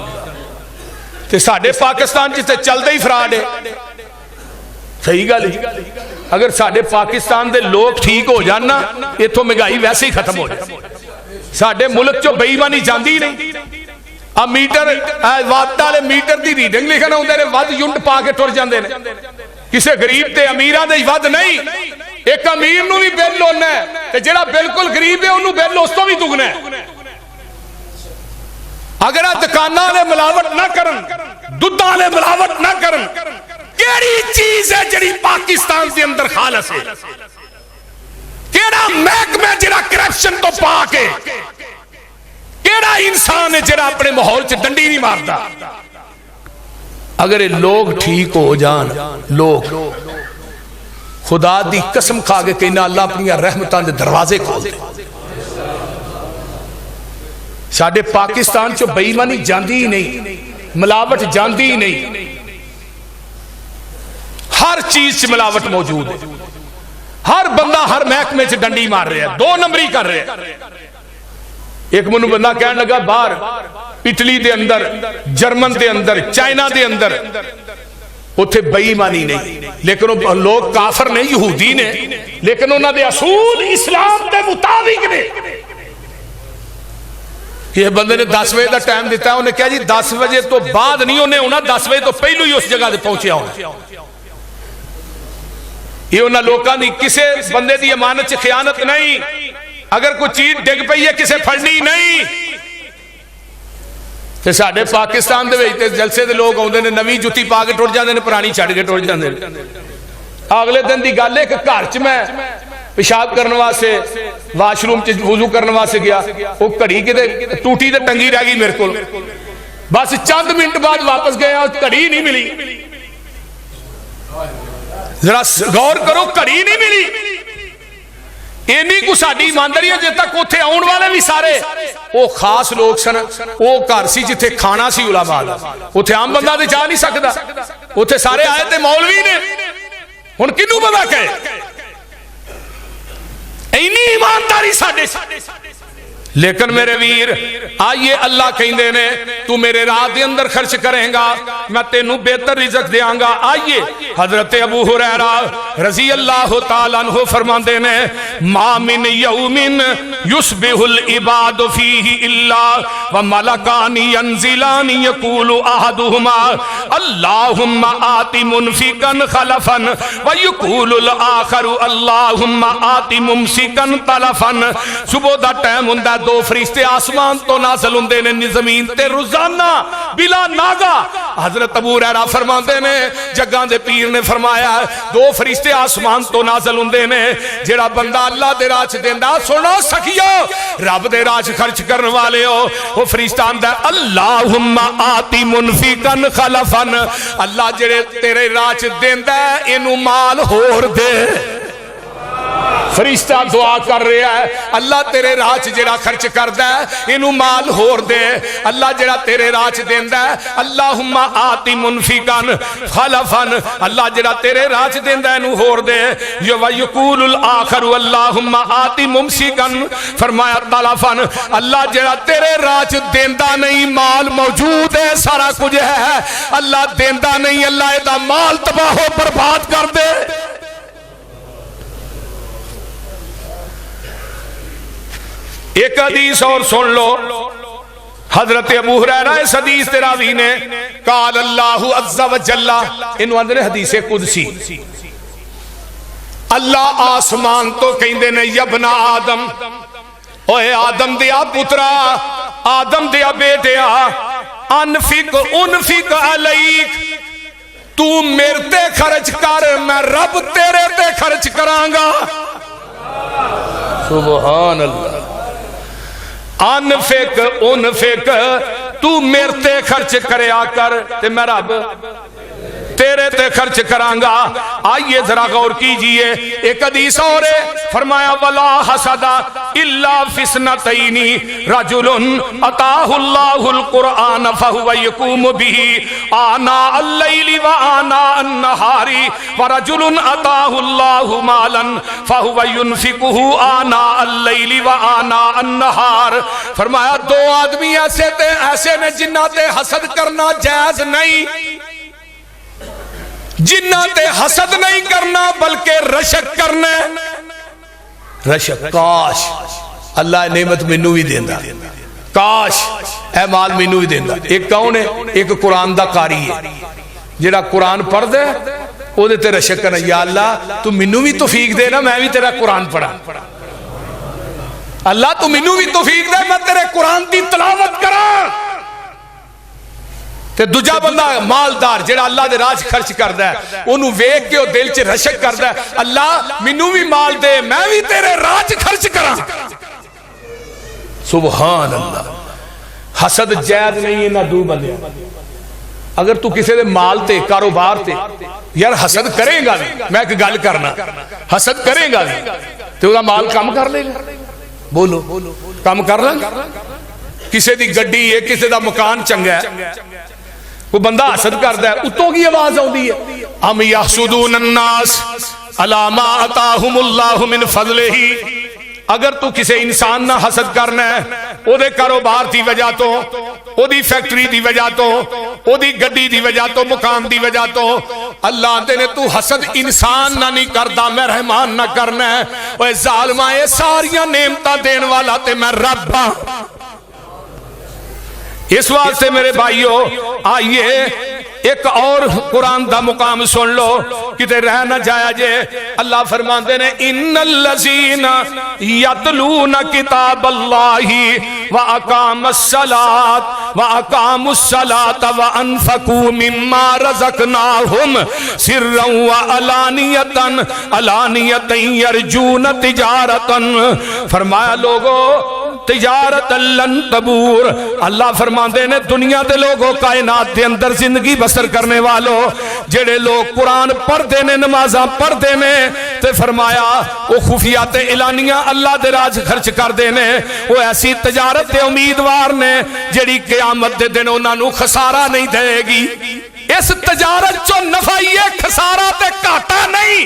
Speaker 1: تے ساڑھے پاکستان جسے چل دے ہی فراڈ ہے، صحیح گا لی اگر ساڑھے پاکستان دے لوگ ٹھیک ہو جانا یہ تو مہنگائی ویسے ہی ختم ہو جائے۔ ساڑھے ملک چو بے ایمانی جاندی نہیں، اب میٹر وات والے میٹر دی ریڈنگ لکھنا ہوندے نے ود یونٹ پا کے ٹر جاندے نے، کسے غریب تے امیراں دے ود نہیں۔ ایک امیر نو بھی بل ہونا ہے تے جڑا بالکل غریب ہے انہوں بل اس تو بھی دگنا ہے۔ اگر دکاناں والے ملاوٹ نہ کرن، دودھاں والے ملاوٹ نہ کرن، کیڑی چیز ہے جڑی پاکستان دے اندر خالص ہے؟ کیڑا محکمہ جڑا کرپشن تو پاک ہے؟ کیڑا انسان ہے جڑا اپنے ماحول چ ڈنڈی نہیں مارتا؟ اگر یہ لوگ ٹھیک ہو جان، لوگ خدا دی قسم کھا کے کہنا اللہ اپنی رحمتان دے دروازے کھول دے۔ ساڑھے پاکستان چو بے ایمانی جاندی ہی نہیں، ملاوٹ جاندی ہی نہیں، ہر چیز سے ملاوٹ موجود ہے، ہر بندہ ہر محکمے سے ڈنڈی مار رہے ہیں، دو نمبری کر رہے ہیں۔ ایک منو بندہ کہنے لگا باہر اٹلی دے اندر، جرمن دے اندر، چائنا دے اندر اتھے بے ایمانی نہیں، لیکن لوگ کافر نہیں، یہودی نے، لیکن انہوں نے اصول اسلام دے مطابق نے۔ یہ بندے نے 10 بجے دا ٹائم دیتا ہے، انہیں کہا جی 10 بجے تو بعد نہیں ہونا، 10 بجے تو پہلو ہی اس جگہ دے پہنچے ہونا۔ یہ انہاں لوکاں دی کسے بندے دی امانت سے خیانت نہیں، اگر کوئی چیز ڈگ پئی ہے کسے پھڑنی نہیں۔ تے ساڑھے پاکستان دے ویچتے جلسے دے لوگ ہوندے نے نوی جتی پا کے ٹوٹ جاندے نے، پرانی چھڑ کے ٹوٹ جاندے نے۔ اگلے دن دی گل ہے کہ گھر چ میں پیشاب کرنے واسطے واش روم چ وضو کرنے واسطے گیا، وہ گھڑی کتے ٹوٹی تے ٹنگی رہ گئی میرے کو، بس چند منٹ بعد واپس گیا گھڑی نہیں ملی۔ ذرا غور کرو، گھڑی نہیں ملی۔ اینی کو ساڑی ایمانداری ہے جب تک اتھے آن والے بھی سارے وہ خاص لوگ سن، وہ گھر سی جتھے کھانا سی علماء دا، اتھے عام بندہ دے جا نہیں سکتا، اتھے سارے آئے تھے مولوی نے، ہن کنوں بندہ کہے اینی ایمانداری ساڑے۔ لیکن میرے ویر آئیے اللہ کہیں دینے تو میرے راہ دے اندر خرچ کریں گا میں تینوں بہتر رزق دیاں گا۔ آئیے حضرت ابو ہریرہ رضی اللہ تعالیٰ عنہ فرمان دینے ما من یوم یصبح العباد فیہ الا وملکان ینزلان یقول احدہما اللہم آت منفقا خلفا ویقول الآخر اللہم آت ممسکا تلفا۔ صبح دا ٹائم ہندہ دو فرشتے آسمان تو نازل ہوندے نے زمین تے روزانہ بلا ناگا۔ حضرت ابو ہریرہ فرماندے نے جگاں دے پیر نے فرمایا دو فرشتے آسمان تو نازل ہوندے نے، جڑا بندہ اللہ دے راہ چ دیندا سنو سکھیو رب دے راہ چ خرچ کرن والے ہو، وہ فرشتہ آندا اللہم آتی منفقا خلفا، اللہ جڑے تیرے راہ چ دیندا اینو مال ہور دے۔ فرشتہ دعا کر رہا ہے اللہ تیرے راہ چ جڑا خرچ کردا ہے اینو مال ہور دے، اللہ جڑا تیرے راہ چ دیندا ہے اللہم آتی منفقا خلفا، اللہ جڑا تیرے راہ چ دیندا ہے اینو ہور دے۔ یقول الآخر اللہم آتی ممسکا، فرمایا تلفا، اللہ جڑا تیرے راہ چ دیندا نہیں مال موجود ہے سارا کچھ ہے، اللہ دیندا نہیں اللہ دا مال تباہ و برباد کر دے۔ ایک حدیث اور سن لو، حضرت ابو ہریرہ اس حدیث تراوی نے قال اللہ عز و جل، انہوں اندر حدیث قدسی اللہ آسمان تو کہندے نے یبنا آدم، اوے آدم دیا پترا، آدم دیا بیٹیا، انفق انفق علیک، تو میرے تے خرچ کر، میں رب تیرے تے خرچ کرانگا۔ سبحان اللہ۔ انفق انفق، تو میرے تے خرچ کریا کر تے میں رب تیرے تے خرچ کرانگا۔ آئیے ذرا غور کیجئے، ایک حدیث اور ہے، فرمایا ولا حسد الا فسنتین، رجل اتاہ اللہ القرآن فہو یقوم به آناء اللیل و آناء النہار، ورجل اتاہ اللہ مالا فہو ينفقہ آناء اللیل و آناء النہار۔ فرمایا دو آدمی ایسے نے جنہ تے حسد کرنا جائز نہیں، جنہ تے حسد نہیں کرنا بلکہ رشک کرنا۔ رشک، کاش اللہ نعمت مینوں بھی دیندا، کاش اے مال مینوں بھی دیندا۔ ایک کون ہے؟ ایک قرآن دا قاری ہے، جڑا قرآن پڑھ دے او دے تے رشک کرنا، یا اللہ تو مینوں بھی توفیق دے نا میں بھی تیرا قرآن پڑھا، اللہ تو مینوں بھی توفیق دے میں تیرے قرآن دی تلاوت کراں۔ تے دوجا بندہ مالدار جڑا اللہ دے راج خرچ کردا ہے، انہوں ویکھ کے او دل چ رشک کردا ہے، اللہ مینوں بھی مال دے میں بھی تیرے راج خرچ کراں۔ سبحان اللہ۔ حسد جائز نہیں ہے نہ دو بندے۔ اگر تو کسی دے مال تے کاروبار تے یار حسد کرے گا بھی، میں ایک گل کرنا، حسد کرے گا بھی تے وہ مال کم کر لے گا، بولو کم کر لیں۔ کسی دی گڈی ہے، کسی دا مکان چنگا ہے، وہ بندہ حسد کردا ہے، اتوں کی آواز آندی ہے ام یحسدون الناس علی ما آتاہم اللہ من فضلہ۔ اگر تو کسی انسان نہ حسد کرنا ہے او دے کاروبار دی وجہ تو، او دی فیکٹری دی وجہ تو، او دی گڈی دی وجہ تو، مقام دی وجہ تو، اللہ دے نے تو حسد انسان نہ نہیں کردا، میں رحمان نہ کرنا ہے۔ اوے ظالماں اے ساریاں نعمتاں دین والا تے میں رب ہاں۔ اس واسطے میرے بھائیو آئیے ایک اور قرآن دا مقام سن لو کتے رہ نہ جایا جے۔ اللہ فرماندے نے ان الذین یتلون کتاب اللہ واقاموا الصلاۃ وانفقوا مما رزقناہم سرا وعلانیۃ یرجون تجارتا۔ فرمایا لوگو تجارت لن تبور، اللہ فرماندے نے دنیا دے لوگوں کائنات دے اندر زندگی بسر کرنے والوں جڑے لوگ قرآن پڑھ دینے نمازاں پڑھ دینے تے فرمایا وہ خفیات اعلانیہ اللہ دے راج خرچ کر دینے، وہ ایسی تجارت دے امیدوار نے جڑی قیامت دے دن انہاں نو خسارہ نہیں دے گی۔ اس تجارت چو نفع یہ خسارہ تے کاٹا نہیں۔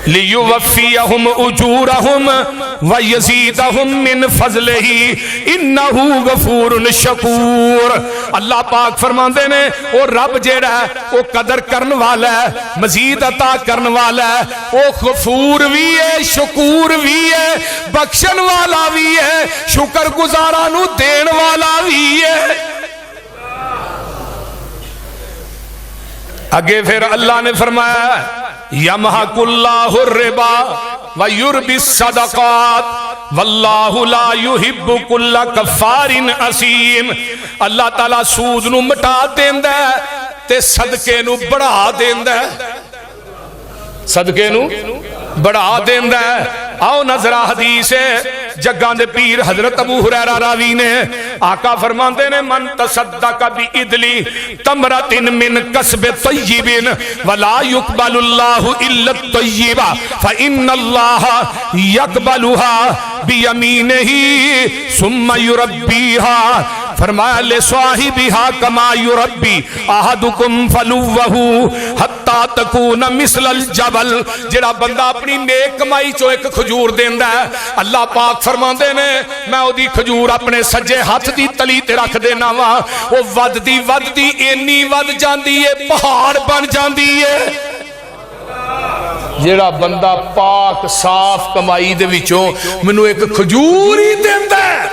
Speaker 1: لیوفیہم اجورہم ویزیدہم من فضلہ انہو غفور شکور۔ اللہ پاک فرماندے نے وہ رب جیڑا ہے وہ قدر کرن والا ہے، مزید عطا کرن والا ہے، وہ غفور بھی ہے، شکور بھی ہے، بخشن والا بھی ہے، شکر گزارانو دین والا بھی ہے۔ آگے پھر اللہ نے فرمایا یمحق اللہ الربا ویربی الصدقات واللہ لا یحب کل کفار اثیم۔ اللہ تعالیٰ سود نو مٹا دیندہ ہے تے صدقے نو بڑھا دیندہ ہے، صدقے نو بڑھا دیندہ ہے۔ آؤ نظرہ حدیث ہے جگان دے پیر حضرت ابو ہریرہ راوی نے آقا فرماندے نے من تصدق بی ادلی تمرت من کسب طیب ولا یقبل اللہ الا الطیب فإن اللہ یقبلها بیمینہ ثم یربیہا۔ فرمایا لصاحبہا کما یربی احدکم فلوہ حتی تکون مثل الجبل۔ جڑا بندہ اپنی نیک کمائی چو ایک کھجور دیندہ ہے، اللہ پاک فرماندے نے میں او دی کھجور اپنے سجے ہاتھ دی تلی تے رکھ دینا وا، وہ ود دی اینی ود جاندی ہے پہاڑ بن جاندی ہے۔ جڑا بندہ پاک صاف کمائی دے وچوں منو ایک کھجور ہی دیندہ ہے،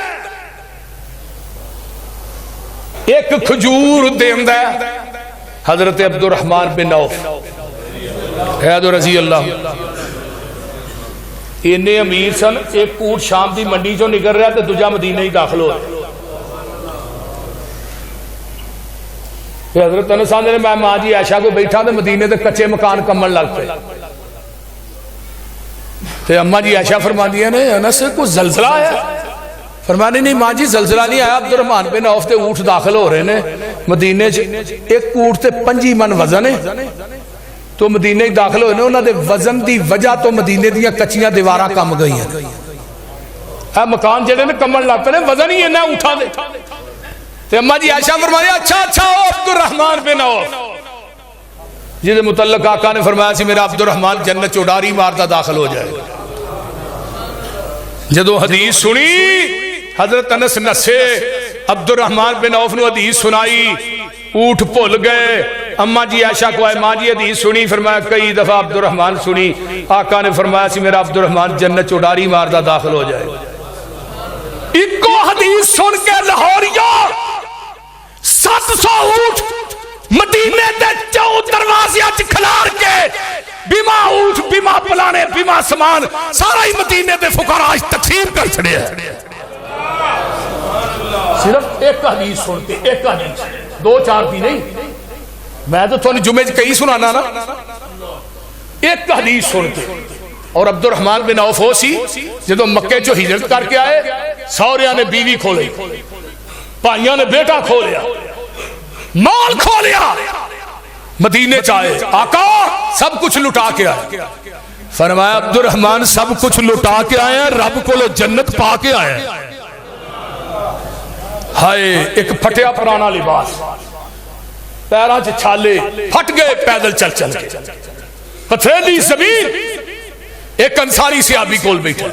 Speaker 1: ایک کھجور دیندہ ہے۔ حضرت عبد الرحمن بن عوف حیدر رضی اللہ انہیں امیر سن، ایک اونٹ شام دی منڈی چوں نکل رہا تو دوجا مدینہ ہی داخل ہو رہا. حضرت انس نے میں ماں جی عائشہ کو بیٹھا تو مدینے دے کچے مکان کمن لگ پے. تے اماں جی عائشہ فرماندیاں نے انس کو زلزلہ آیا؟ فرمانے نہیں ماں جی زلزلہ نہیں آیا، عبد الرحمن بن عوف تے اونٹ داخل ہو رہے ہیں مدینے چ. ایک اونٹ تے 5 من وزن ہے تو مدینے داخل ہوئے نے، انہوں نے وزن دی وجہ تو مدینے دیا کچیاں دیواراں کم گئی ہیں. اے مکان جڑے نے کمن لگ پے نے، وزن ہی انہیں اٹھا دے. تے اماں جی عائشہ فرمایا اچھا عبد الرحمن بن عوف، جس متعلق آقا نے فرمایا سی میرا عبد الرحمن جنت چوڑاری مارتا داخل ہو جائے. جدو حدیث سنی حضرت انس نسے، عبد الرحمن بن عوف نے حدیث سنائی، اونٹ بھول گئے. اماں جی عائشہ کو آئے ماں جی حدیث سنی، فرمایا کئی دفعہ عبد الرحمن سنی. آقا نے فرمایا سی میرا عبد الرحمن جنت چوڑاری مارتا داخل ہو جائے. ایک حدیث سن کے لاہوریوں 700 اونٹ مدینے دے 4 دروازیاں کھلار کے بیما اونٹ بیما پلانے بیما سامان سارا ہی مدینے دے فقراء تقسیم کر چھڑے ہیں. صرف ایک حدیث سن کے، ایک حدیث 2-4 دی نہیں، میں تو تھوڑی جمعے کئی سنانا نا. ایک حدیث سن کے. اور عبد الرحمن بن عوف ہو سی جدو مکے چو ہجرت کر کے آئے، سوریاں نے بیوی کھولئی، بھائیاں نے بیٹا کھولیا، مال کھولیا، مدینے چاہے آقا سب کچھ لٹا کے آئے. فرمایا عبد الرحمن سب کچھ لٹا کے آئے ہیں، رب کو لو جنت پا کے آئے ہیں. ہائے ایک پھٹیا پرانا لباس، پیراں سے چھالے پھٹ گئے، پیدل چل کے پتھریلی زمین. ایک انصاری صحابی کول بیٹھا،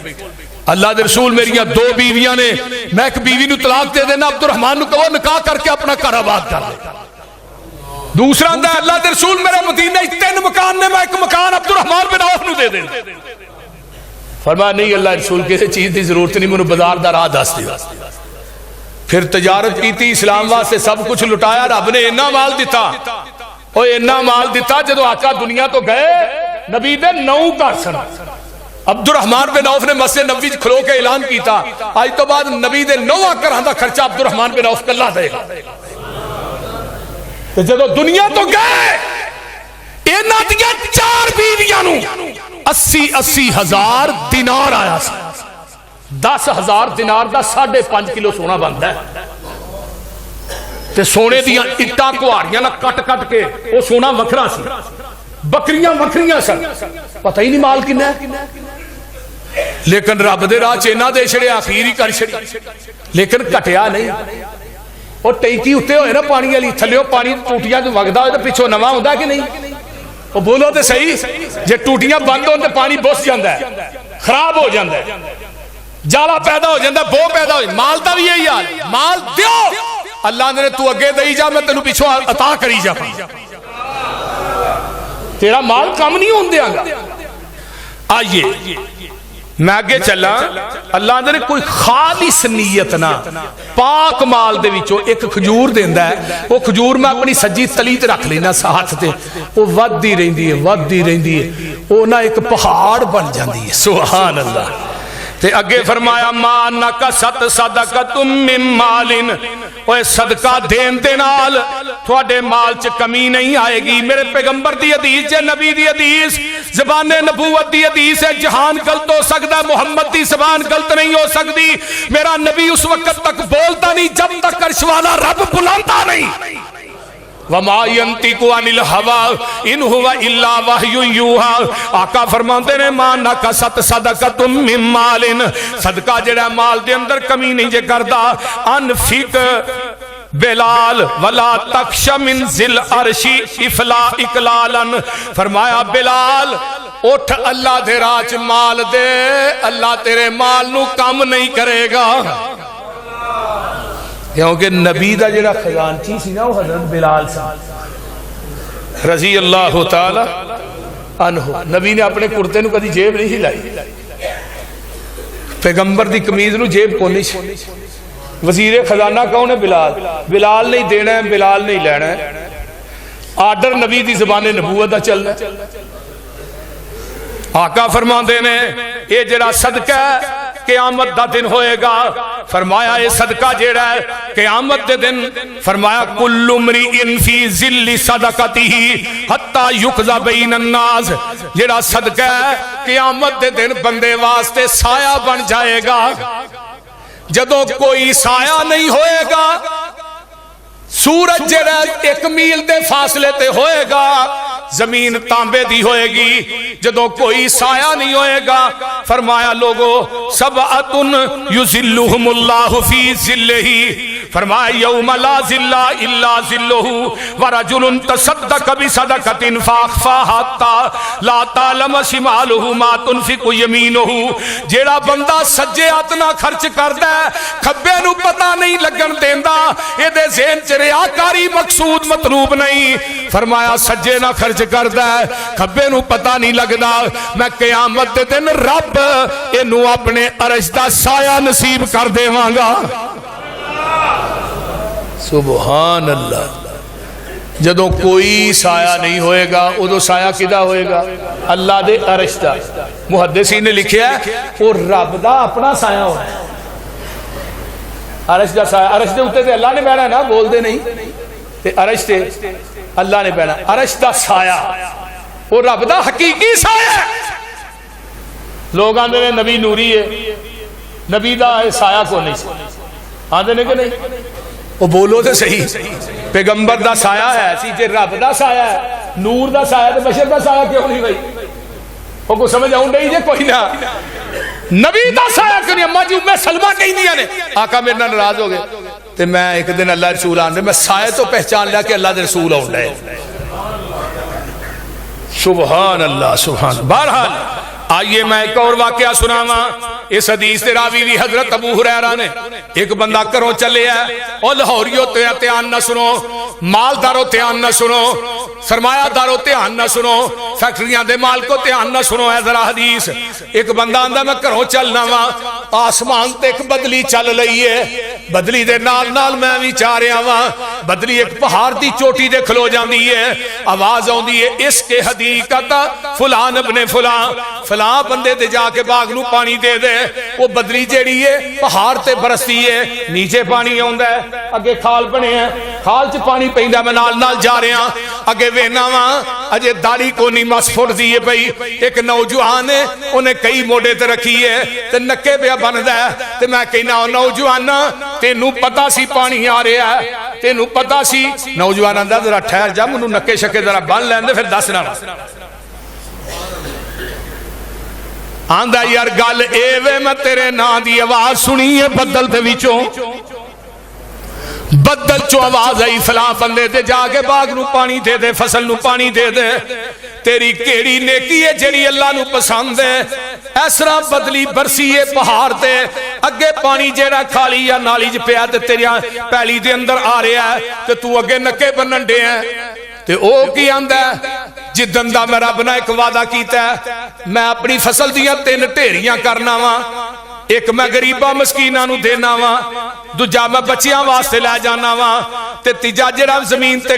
Speaker 1: اللہ دے رسول میریاں 2 بیویاں نے، میں ایک بیوی نو طلاق دے دینا، عبد الرحمن نو کہو نکاح کر کے اپنا گھر آباد کر لے. دوسرا اندر اللہ دے رسول میرے مدینے 3 مکان نے، میں ایک مکان عبد الرحمن بن عوف نو دے دینا. فرمایا نہیں اللہ رسول کسی چیز دی ضرورت نہیں، مجھے بازار دا راہ دس دیا. پھر تجارت کیتی، اسلام واسطے سب کچھ لٹایا، رب نے اتنا مال دیتا، اور اتنا مال دیتا جدو آقا دنیا تو گئے نبی دے 9 گھر سن. عبد الرحمن بن عوف نے مسجد نبوی کھلو کے اعلان کیتا آج تو بعد نبی دے 9 گھراں دا خرچہ عبد الرحمن بن عوف کلا دے گا. جدو دنیا تو گئے انہاں دیاں 4 بیویاں نو 80 ہزار دینار آیا سی. 10,000 دینار دا 5.5 کلو سونا بنتا ہے. تے سونے دیاں اٹاں کوہاڑیاں نہ کٹ کٹ کے وہ سونا وکھرا سی، بکریاں وکھریاں سن، پتہ ہی نہیں مال کنا ہے. لیکن رب دے راہ چینا دے چھڑے، آخیر ہی کر چھڑی، لیکن کٹیا نہیں. اور ٹینکی اتے ہوئے نا پانی والی، تھلیو پانی ٹوٹیاں جو وگدا ہوئے تو پیچھے نواں ہوندا کہ نہیں؟ وہ بولو تے صحیح، جے ٹوٹیاں بند ہون تے پانی بس جاندا ہے، خراب ہو جاندا ہے، جالا پیدا ہو جاندا ہے، بو پیدا ہو. مال دا بھی یہی حال، مال دیو اللہ نے تو اگے دئی جا، میں تینوں پیچھوں عطا کری جا، تیرا مال کم نہیں ہون دیاں گا. آئیے میں آگے چلا. اللہ نے کوئی خالص نیت نہ پاک مال دے وچوں ایک کھجور دیندا ہے، وہ کھجور میں اپنی سجی تلی تے رکھ لینا ہاتھ تے، وہ ودی رہندی ہے، وہ نہ ایک پہاڑ بن جاندی ہے. سبحان اللہ. تے اگے فرمایا ما نقصت صدقۃ من مال، اوے صدقہ دین دے نال تواڈے مال چ کمی نہیں آئے گی. میرے پیغمبر دی حدیث ہے، نبی دی حدیث، زبان نبوت دی حدیث ہے. جہان غلط ہو سکتا، محمد دی زبان غلط نہیں ہو سکتی. میرا نبی اس وقت تک بولتا نہیں جب تک عرش والا رب بلاتا نہیں. وَمَا يَنْتِقُ عَنِ الْهَوَىٰ إِنْ هُوَ إِلَّا وَحْيٌ يُوحَىٰ. آقا فرماتے ہیں مَا نَقَصَتْ صَدَقَةٌ مِّن مَّالٍ، صدقہ جڑا مال دے اندر کمی نہیں جے کردا. انفق بلال ولا تخش من ذل عرش افلا اقلالا. فرمایا بلال اٹھ اللہ دے راہ چ مال دے، اللہ تیرے مال نو کم نہیں کرے گا. کیونکہ نبی دا جڑا خزانچی سی نا وہ حضرت بلال صاحب رضی اللہ تعالی عنہ. نبی نے اپنے کرتے نو کدی جیب نہیں لائی، پیغمبر دی قمیض نو جیب کونی سی. وزیر خزانہ کون ہے؟ بلال. بلال نہیں دینا ہے، بلال نہیں لینا ہے. آرڈر نبی دی زبان نبوت دا چلنا ہے. آقا فرماندے نے یہ جڑا صدقہ قیامت دا دن ہوئے گا، فرمایا یہ صدقہ جڑا ہے قیامت دے دن، فرمایا کل امرئ فی ظل صدقتہ حتی یقضی بین الناس، جڑا صدقہ ہے قیامت دے دن بندے واسطے سایہ بن جائے گا۔ جدوں کوئی سایہ نہیں ہوئے گا، سورج جڑا 1 میل دے فاصلے تے ہوئے گا، زمین تانبے دی ہوئے گی، جدوں کوئی سایہ نہیں ہوئے گا، فرمایا لوگو سبعۃ یظلھم اللہ فی ظلہ، فرمایا یوم لا ظل الا ظلہ ورجل تصدق بصدقۃ فاخفاها حتی لا تعلم شمالہ ما تنفق یمینہ، جیڑا بندہ سجے ہاتھ نہ خرچ کردا ہے کھبے نو پتہ نہیں لگن دیندا، اے دے ذہن چ ریاکاری مقصود مطلوب نہیں، فرمایا سجے نہ خرچ کردا ہے کھبے نو پتہ نہیں لگدا، میں قیامت دے دن رب اینو اپنے عرش دا سایہ نصیب کر دیواں گا۔ سبحان اللہ۔ جدوں کوئی سایہ نہیں ہوئے گا ادو سایہ کدا ہوئے گا؟ اللہ دے عرش دا۔ محدثین نے لکھیا ہے وہ رب دا اپنا سایہ ہونا ہے، عرش دا سایہ، عرش دے اوتے تے اللہ نے بیٹھنا نا، بول دے نہیں تے عرش تے اللہ نے بیٹھنا، عرش دا سایہ وہ رب دا حقیقی سایہ ہے۔ لوگ آندے نے نبی نوری ہے، نبی دا سایہ کو نہیں آندے نے کہ نہیں، وہ بولو تے صحیح، پیغمبر دا سایہ ہے سی، جے رب دا سایہ ہے، نور دا سایہ تے بشر دا سایہ کیوں نہیں بھائی؟ وہ کو سمجھ آؤں نہیں جے کوئی نہ، نبی دا سایہ کیوں نہیں؟ اما جی میں سلمہ کہیں دیا نے، آقا میرے نال ناراض ہو گئے تے میں ایک دن اللہ رسول آن رہے، میں سایہ تو پہچان لیا کہ اللہ دے رسول آن رہے۔ سبحان اللہ سبحان اللہ۔ بہرحال آئیے میں ایک اور واقعہ سناواں۔ اس حدیث دے راوی بھی حضرت ابو ہریرہ نے، ایک بندہ کروں چلے ہے اور لاہوریو دھیان نہ سنو، مالدارو دھیان نہ سنو، سرمایہ دارو دھیان نہ سنو، فیکٹریاں دے مال کو دھیان نہ سنو، ہے ذرا حدیث۔ ایک بندہ آندا میں کروں چلنا وا، آسمان تے ایک بدلی چل لئی ہے، بدلی دے نال نال میں بھی چاہ رہا وا، بدلی ایک پہاڑ دی چوٹی دے کھلو جاندی ہے، آواز آندی ہے اس کے حدیقت فلان ابن فلان، فلاں بندے تے جا کے باغ نو پانی دے دے۔ وہ بدلی جیڑی ہے پہاڑ تے برستی ہے، نیچے پانی آندا ہے، اگے کھال بنے ہیں، کھال چ پانی پیندا، میں نال نال جا رہا اگے وینا وا، اجے داڑھی کو نہیں مس پھٹ دی ہے پئی، ایک نوجوان ہے انہیں کئی موڈے تے رکھی ہے تے نکے پیا بندا ہے، تے میں کہنا نوجوان تینوں پتہ سی پانی آ رہا ہے، تینوں پتہ سی؟ نوجوان آندا ذرا ٹھہر جا، مینوں نکے شکے ذرا بن لین دے پھر دسنا۔ آندا یار گل اے وے میں تیرے نا دی آواز سنی ہے بدل دے وچوں، بدل چو آواز آئی فلاں بندے تے جا کے باغ نو پانی دے دے، فصل نو پانی دے دے، تیری کیڑی نیکی ہے جیڑی اللہ نو پسند ہے؟ اس طرح بدلی برسی ہے پہاڑ تے، اگے پانی جیڑا کھالی یا نالی چ پیا تے تیری پیلی دے اندر آ رہا ہے تے تو اگے نکے بنن ڈے ہیں، تے او کی آندا ہے جدن دا میں رب نے ایک وعدہ کیتا ہے میں اپنی فصل دیاں 3 ڈھیریاں کرنا وا، ایک میں غریباں مسکیناں نو دینا وا، دوجا میں بچیاں واسطے لے جانا وا، تے تیجا جڑا زمین تے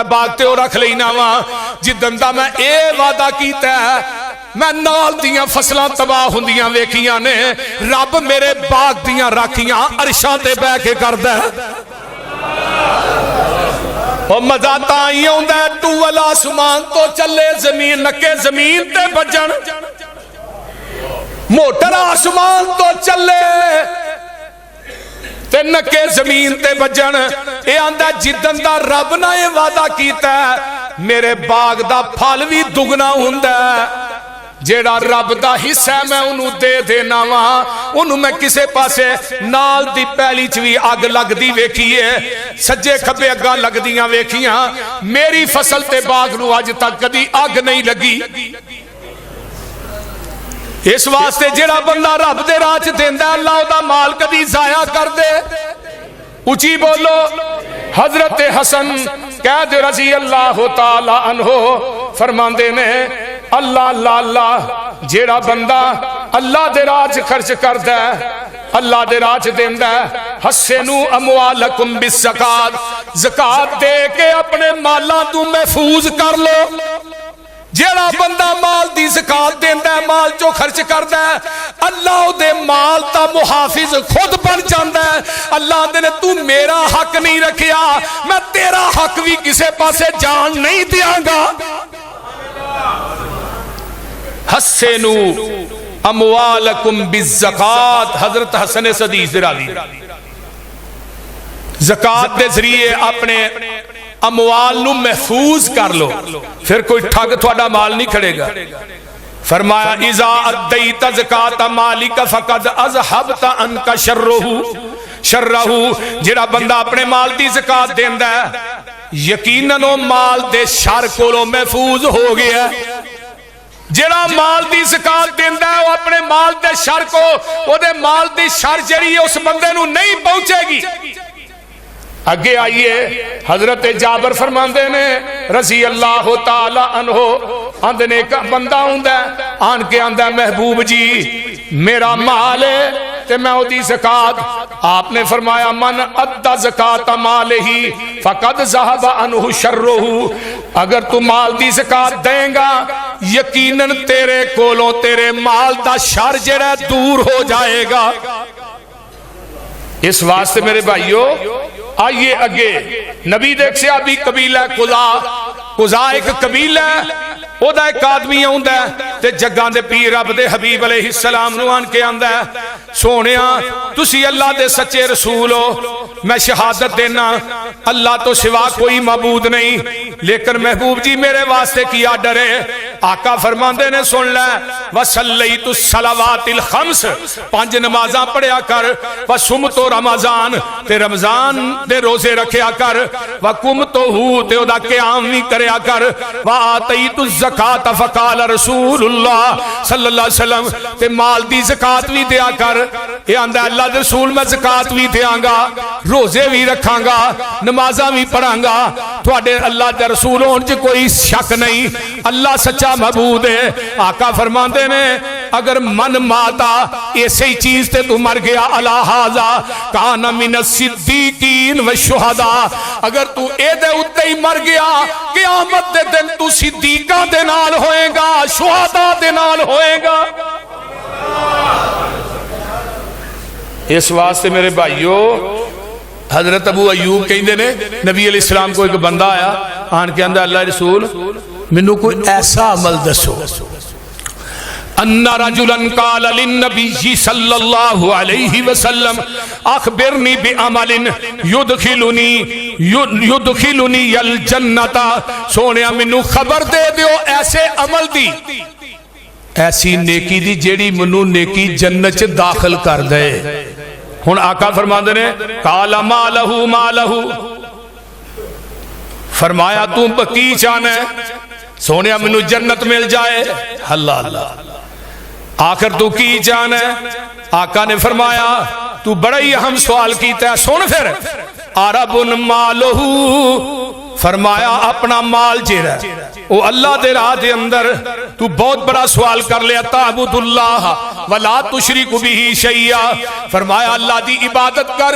Speaker 1: باغ تے او رکھ لینا وا۔ جدن دا میں اے وعدہ کیتا ہے میں نال دیاں فصلاں تباہ ہوندیاں ویکھیاں نے، رب میرے باغ دیاں راکھیاں عرشاں تے بیٹھ کے کردا ہے۔ اور مزہ تائیں ہوندا ہے ٹول آسمان تو چلے زمین نکے زمین تے بجن، موٹر آسمان تو چلے تے نکے زمین تے بجن۔ اے آندا جدن دا رب نے یہ وعدہ کیتا ہے میرے باغ دا پھل بھی دگنا ہوندا ہے، جیڑا رب دا حصہ ہے میں انہوں دے دینا وا، انہوں میں کسے پاسے نال دی پہلی چوی آگ لگ دی ویکھی ہے، سجے کھبے اگاں لگ دیاں ویکھیاں، میری فصل تے باغ نو آج تک کدی آگ نہیں لگی۔ اس واسطے جیڑا بندہ رب دے راہ چ دیندا اللہ دا مال کدی ضائع کر دے۔ اچھی بولو۔ حضرت حسن قید رضی اللہ تعالی عنہ فرماندے نے اللہ اللہ اللہ جیڑا بندہ اللہ دے راہ چ خرچ کردا ہے اللہ دے راہ چ دیندا ہے، حسنوا اموالکم بالزکات، زکات دے کے اپنے مالاں تو محفوظ کر لو۔ جیڑا بندہ مال دی زکات دیندا ہے، مال جو خرچ کردا ہے، اللہ دے مال دا محافظ خود بن جاندا ہے۔ اللہ دے نے تو میرا حق نہیں رکھیا، میں تیرا حق بھی کسے پاسے جان نہیں دیاں گا۔ حسنو اموالکم بالزکات، حضرت حسن صدیق راوی زکات دے ذریعے اپنے اموال نو محفوظ کر لو، پھر کوئی ٹھگ تھوڑا مال نہیں کھڑے گا۔ فرمایا اذا ادیت زکات مالک فقد اذهبت عنک شرہ، جڑا بندہ اپنے مال دی زکات دیندا ہے یقیناً وہ مال دے شر کولوں محفوظ ہو گیا ہے۔ جڑا مال دی زکات دیندا ہے وہ اپنے مال دے شر کو، وہ دے مال دی شر جڑی ہے اس بندے نو نہیں پہنچے گی۔ اگے آئیے حضرت جابر فرماندے نے رضی اللہ تعالی عنہ، آندنے کا بندہ ہوندہ ہے، آن کے آندہ محبوب جی میرا مال ہے تے میں دی زکات، آپ نے فرمایا من ادّا زکات مال ہی فقد ذہب عنہ شرہ، اگر تو مال دی زکات دیں گا یقیناً تیرے کولوں تیرے مال دا شر جڑا دور ہو جائے گا۔ اس واسطے میرے بھائیو آئیے اگے نبی دیکھ سے ابھی قبیلہ قضا ایک قبیلہ او دا ایک آدمی آندہ ہے تے جگاں دے پیر رب دے حبیب علیہ السلام نو آن کے آندہ ہے سونیاں تسی اللہ دے سچے رسول ہو، میں شہادت دینا اللہ تو سوا کوئی معبود نہیں، لیکن محبوب جی میرے واسطے کیا ڈرے؟ آقا فرماندے نے سن لے وَصَلَّيْتُ الصَّلَوَاتِ الْخَمْسِ، 5 نمازاں پڑھیا کر، وَصُمْتُ رمضان تے رمضان دے روزے رکھیا کر، وَقُمْتُهُ تے او دا قیام بھی کریا کر، وَآتَيْتُ الزَّكَاةَ فَقَالَ رسول اللہ صلی اللہ علیہ وسلم تے مال دی زکات بھی دیا کر۔ یہ آندہ اللہ دے رسول میں زکات بھی دیاں گا، روزے بھی رکھاں گا، نمازاں بھی پڑھاں گا، تواڈے اللہ دے رسولوں انچ کوئی شک نہیں، اللہ سچا معبود ہے۔ آقا فرماندے نے اگر من ماتا ایسے چیز تے تو مر گیا علی ھذا کان من الصدیقین والشہداء، اگر تو اے دے اتے ہی مر گیا قیامت دے دن تو صدیقاں دے نال ہوئے گا، شہداء دے نال ہوئے گا۔ اس واسطے میرے بھائیو حضرت ابو ایوب کہندے نے نبی علیہ السلام کو ایک بندہ آیا آن کے اندر اللہ رسول منو کوئی ایسا عمل دسو، ان رجلا قال للنبی صلی اللہ علیہ وسلم اخبرنی بعمل یدخلنی الجنت، سونیا منو خبر دے دیو ایسے عمل دی، ایسی نیکی دی جیڑی منو نیکی جنت داخل کر دے۔ ہن آقا فرماندے نے قال مالہ، فرمایا تو بکی چاہنا ہے سونیا منو جنت مل جائے؟ اللہ اللہ، آخر تو کی چاہنا ہے؟ آقا نے فرمایا تو بڑا ہی اہم سوال کیتا ہے، سن پھر عرب مالہ، فرمایا اپنا مال جیڑا وہ اللہ دے راہ دے اندر تو بہت بڑا سوال کر لیا، تعبد اللہ ولا تشرک بہ شیئا، فرمایا اللہ دی عبادت کر،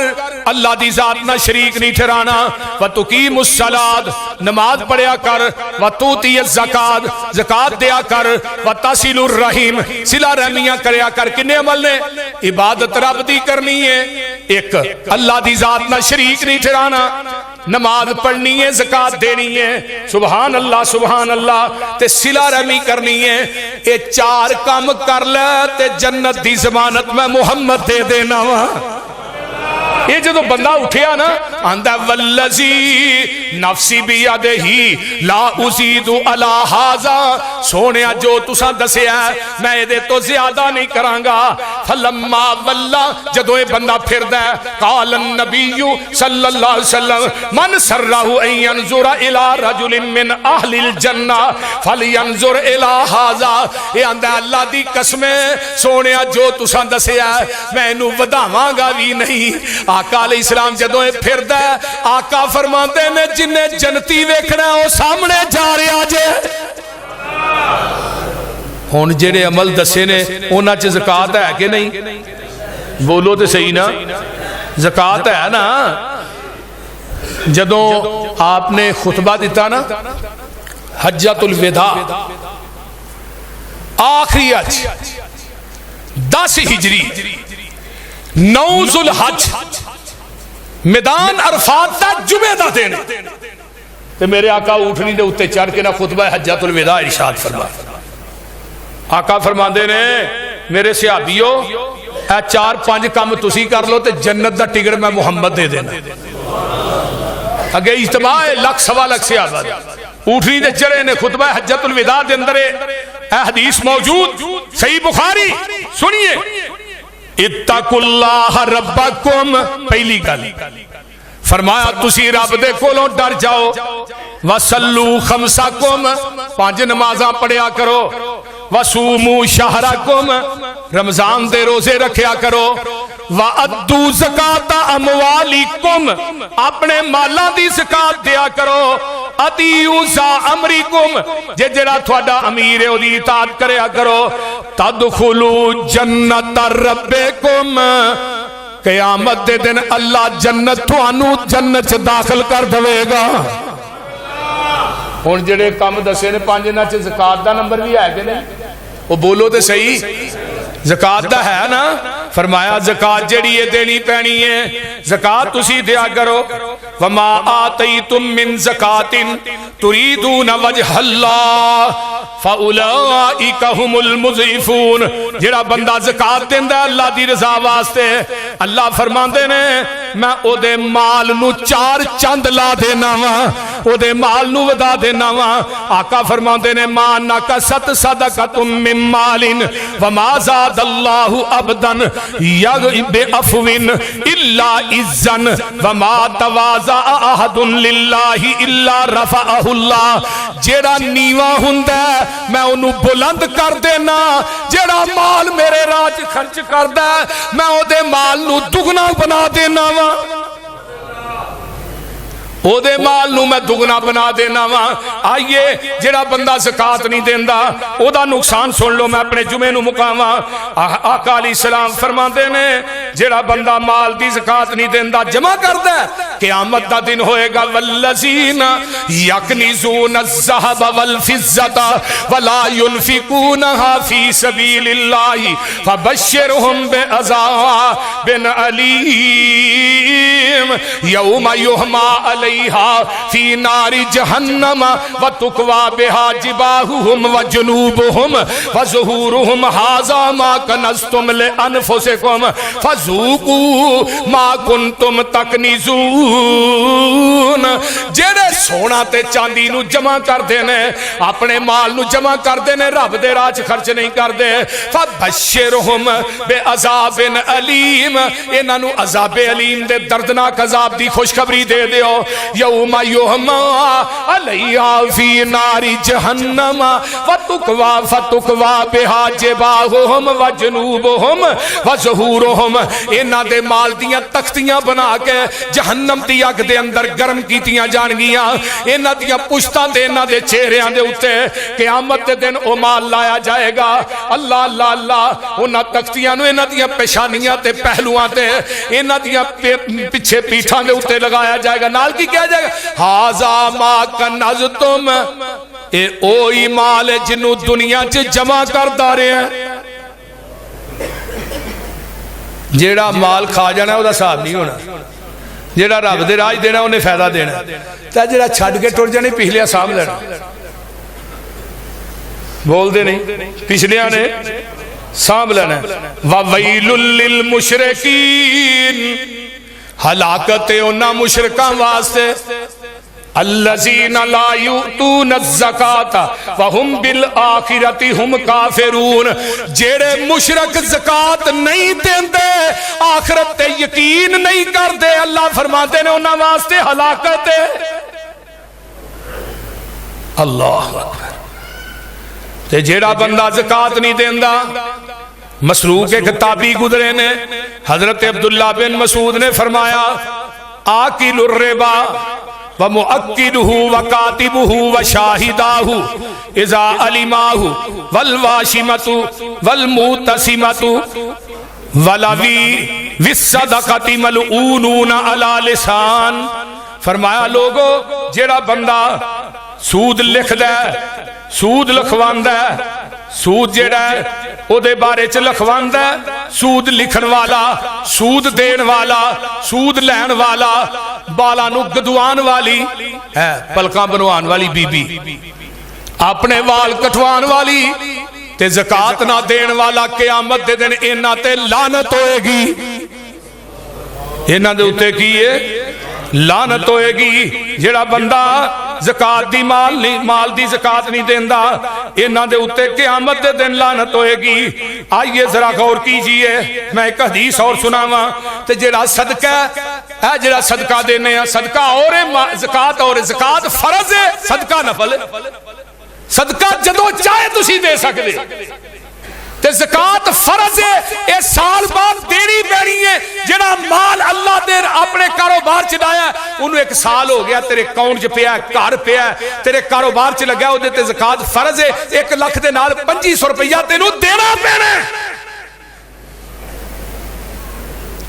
Speaker 1: اللہ دی ذات نہ شریک نہیں ٹھہرانا، وتقیم الصلاۃ نماز پڑھیا کر، وتؤتی الزکات زکات دیا کر، وتصل الرحیم صلہ رحمیاں کریا کر۔ کنے عمل نے؟ عبادت رب دی کرنی ہے، ایک اللہ دی ذات نہ شریک نہیں ٹھہرانا، نماز پڑھنی ہے، زکات دینی ہے، سبحان اللہ سبحان اللہ، تے صلہ رحمی کرنی ہے، اے 4 کام کر لے تے جنت دی ضمانت میں محمد دے دینا وا۔ یہ جدو بندہ اٹھیا نا آندہ والذی نفسی بیدہی لا ازید علی ھذا، سونیا جو تساں دسیا ہے میں یہ دے تو زیادہ نہیں کرانگا۔ فلما ولا جدو یہ بندہ پھر دے قال النبی صلی اللہ علیہ وسلم من سرہ ان ینظر الی رجل من اہل الجنہ فلینظر الی ھذا، یہ آندہ اللہ دی قسمیں سونیا جو تساں دسیا ہے میں انہوں وداواں گا بھی نہیں۔ آقا علیہ السلام جدوں پھر دے آقا فرماتے نے جنہیں جنتی ویکھنا ہے وہ سامنے جا رہا جے۔ ہون جڑے عمل دسے نے انہاں چ زکات ہے کہ نہیں؟ بولو تے صحیح نا، زکات ہے نا۔ جدوں آپ نے خطبہ دیتا نا حجۃ الوداع، آخری حج 10 ہجری 9 ذوالحج میدان عرفات دا جمعہ دا دن تے میرے آقا اٹھنی دے اتے چڑھ کے نہ خطبہ حجۃ الوداع ارشاد فرما. آقا فرماندے نے میرے صحابیو اے 4-5 کام تسی کر لو تے جنت دا ٹکٹ میں محمد دے دینا. اگے اجتماع لکھ سوا لکھ صحابہ اٹھنی دے چڑھے نے خطبہ حجۃ الوداع دے اندر اے حدیث موجود صحیح بخاری. سنیے اتقوا اللہ ربکم، پہلی گل فرمایا تسی رب دے کولوں ڈر جاؤ. وصلو خمسکم، 5 نمازاں پڑھیا کرو. وصومو شہرکم، رمضان دے روزے رکھیا کرو. وَأَدُّوا زَكَاةَ أَمْوَالِكُمْ، اپنے مالاں دی زکات دیا کرو. اطیعوا ذا امرکم، جڑا تھوڑا امیر ہے اودی اطاعت کریا کرو. تدخلوا جنت ربکم، قیامت دے دن اللہ جنت تھانوں جنت چ داخل کر دے گا. ہن جڑے کام دسے نے 5 انہاں چ زکات دا نمبر بھی ہے کہ نہیں؟ وہ بولو تے صحیح، زکات دا ہے نا؟ فرمایا زکات جڑی ہے دینی پینی ہے، زکات تسی دیا کرو. وما آتیتم من زکات تریدون وجہ اللہ فاولئک هم المضعفون. جڑا بندہ زکات دیندا ہے اللہ دی رضا واسطے، اللہ فرماندے نے میں او دے مال نو 4 چند لا دینا وا، او دے مال نو ودا دینا وا. آقا فرماندے نے ما نقصت صدقۃ من مال وما زاد اللہ عبدا بعفو الا عزا وما تواضع احد للہ الا رفعہ اللہ. جیڑا نیواں ہوندا ہے میں انہوں بلند کر دینا، جیڑا مال میرے راج خرچ کردا ہے میں او دے مال نو دگنا بنا دینا وا. او دے مال نو میں دگنا بنا دینا وا. آئیے جڑا بندہ زکات نہیں دیندا او دا نقصان سن لو. میں اپنے جمعے نو مقاواں. آقا علیہ السلام فرماندے نے جڑا بندہ مال دی زکات نہیں دیندا جمع کردا ہے، قیامت دا دن ہوئے گا والذین یکنزون الذهب والفضة ولا ينفقونها في سبيل الله فبشرهم بعذاب أليم يوم يحمى عليها في نار جهنم وتكوى بها جباههم وجنوبهم وظهورهم هذا ما كنزتم لأنفسكم فذوقوا ما كنتم تكنزون. جڑے سونا تے چاندی نو جمع کر دینے، اپنے مال نو جمع کر دینے، رب دے راج خرچ نہیں کر دے. فبشرہم بعذاب علیم، انہاں نو عذاب علیم دے دردناک عذاب دی خوشخبری دے دیو. یوم یحمى علیہا فی نار جہنم فتکوی بہا جباہہم وجنوبہم وظہورہم. انہاں دے مال دیاں تختیاں بنا کے جہنم دی اگ دے اندر گرم کیتیاں جان گیاں. انہاں دیاں پشتاں دے انہاں دے چہریاں دے اتے قیامت دے دن او مال لایا جائے گا. اللہ اللہ اللہ انہاں تختیاں نو انہاں دیاں پیشانیاں تے پہلوان تے انہاں دیاں پچھے پیٹھاں دے اتے لگایا جائے گا. نال کی کیا جائے گا؟ ہاذا ما کنزتم، اے اوہی مال جنوں دنیا چ جمع کر دارے ہیں. جیڑا مال کھا جانا ہے وہ دا صاحب نہیں ہونا، جیڑا رب دے راج دینا انہیں فائدہ دینا، تا جیڑا چھڑ کے ٹوٹ جانے پہلے سام لینا. بول دے نہیں، پچھلے نے سام لینا. وَوَيْلٌ لِّلْمُشْرِكِينَ، ہلاکت انہاں مشرکاں واسطے. الذین لا یؤتون الزکاۃ وہم بالآخرۃ ہم کافرون. جڑے مشرک زکات نہیں دیندے، آخرت تے یقین نہیں کردے، اللہ فرماتے نے انہاں واسطے ہلاکت ہے. اللہ اکبر. تے جڑا بندہ زکات نہیں دیندا، مسروق کے کتابی گزرے نے حضرت عبداللہ بن مسعود نے فرمایا آکل الربا ومؤکدہ وکاتبہ وشاہداہ اذا علماہ والواشمت والموتسمت ولوی والصدقۃ ملعونون علی لسان. فرمایا لوگو جیڑا بندہ سود لکھ دے، سود لکھوان دے، سود جڑا ہے او دے بارے چ لکھواندا ہے سود لکھن والا سود دین والا سود لین والا بالا نو گدوان والی ہے پلکاں بنوان والی بی بی اپنے وال کٹوان والی تے زکات نہ دین والا قیامت دے دن انہاں تے لعنت ہوئے گی انہاں دے اوتے کی ہے لعنت ہوئے گی جڑا بندہ زکات دی مال دی زکات نہیں دیندا انہاں دے اوتے قیامت دے دن لعنت ہوئے گی آئیے ذرا غور کیجئے میں ایک حدیث اور سناواں تے جڑا صدقہ ہے جڑا صدقہ دینے ہیں صدقہ اور زکات اور زکات فرض ہے صدقہ نفل صدقہ جدو چاہے تسی دے سکتے تے زکات فرض ہے اے سال بعد دینی پینی ہے جڑا مال اللہ دے اپنے کاروبار چ لایا انہوں ایک سال ہو گیا تیرے اکاؤنٹ چ پیا گھر پیا تیرے کاروبار چ لگا او دے تے زکات فرض ہے 1 لاکھ دے نال 2500 روپیہ تینوں دینا پینا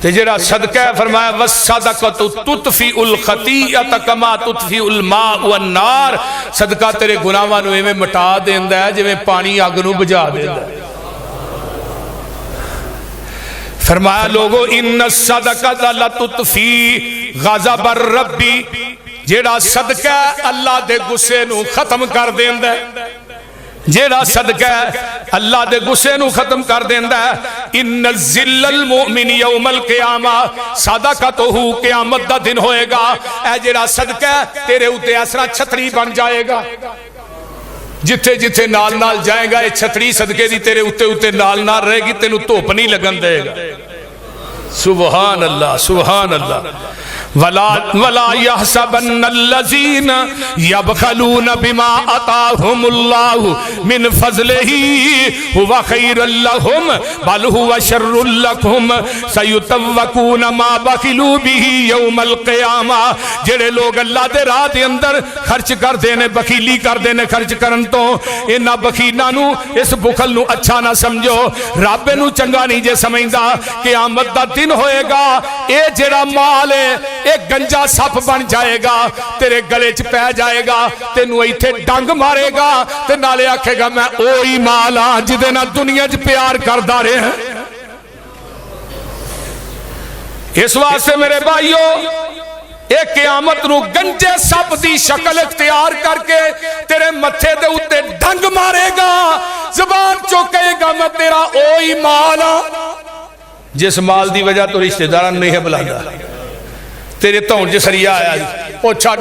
Speaker 1: تے جڑا صدقہ ہے فرمایا والصدقۃ تطفئ الخطیئۃ کما تطفئ الماء والنار صدقہ تیرے گناہاں نوں ایویں مٹا دیندا ہے جویں پانی اگ نوں بجھا دیندا ہے فرمایا لوگو ان الصدقۃ لتطفئ غضب الرب جڑا صدقہ اللہ دے غصے نوں ختم کر دیندا ہے جیڑا صدقہ اللہ دے غصے نو ختم کر دیندا ہے ان الذل المؤمن یوم القیامہ صدقتہ قیامت دا دن ہوئے گا اے جیڑا صدقہ تیرے اوتے اسرا چھتری بن جائے گا جتھے جتھے نال نال جائے گا اے چھتری صدقے دی تیرے اوتے اوتے نال نال رہے گی تینوں دھوپ نہیں لگن دے گا سبحان اللہ سبحان اللہ ولا يحسبن الذين يبخلون بما آتاهم الله من فضله هو خير لهم بل هو شر لكم سيطوقون ما بخلوا به يوم القيامة جڑے لوگ اللہ دے راہ دے اندر خرچ کر دینے بخیلی کر دینے خرچ کرن تو انہاں بخیلاں نو اس بخل نو اچھا نہ سمجھو رب نو چنگا نہیں جے سمجھدا قیامت دا دن ہوئے گا اے جڑا مال ہے ایک گنجا سپ بن جائے گا تیرے گلے چ پہ جائے گا تینوں ایتھے ڈنگ مارے گا تے نالے آکھے گا میں اوہی مال ہاں جدے نہ دنیا چ پیار کردا رہے ہیں اس واسطے میرے بھائیو ایک قیامت نو گنجے سپ دی شکل اختیار کر کے تیرے متھے دے اوتے ڈنگ مارے گا زبان چوکے گا میں تیرا اوہی مال ہاں جس مال دی وجہ تو رشتہ داران نہیں ہے بلانا تیرے تون جے سریا آیا او چھاڑ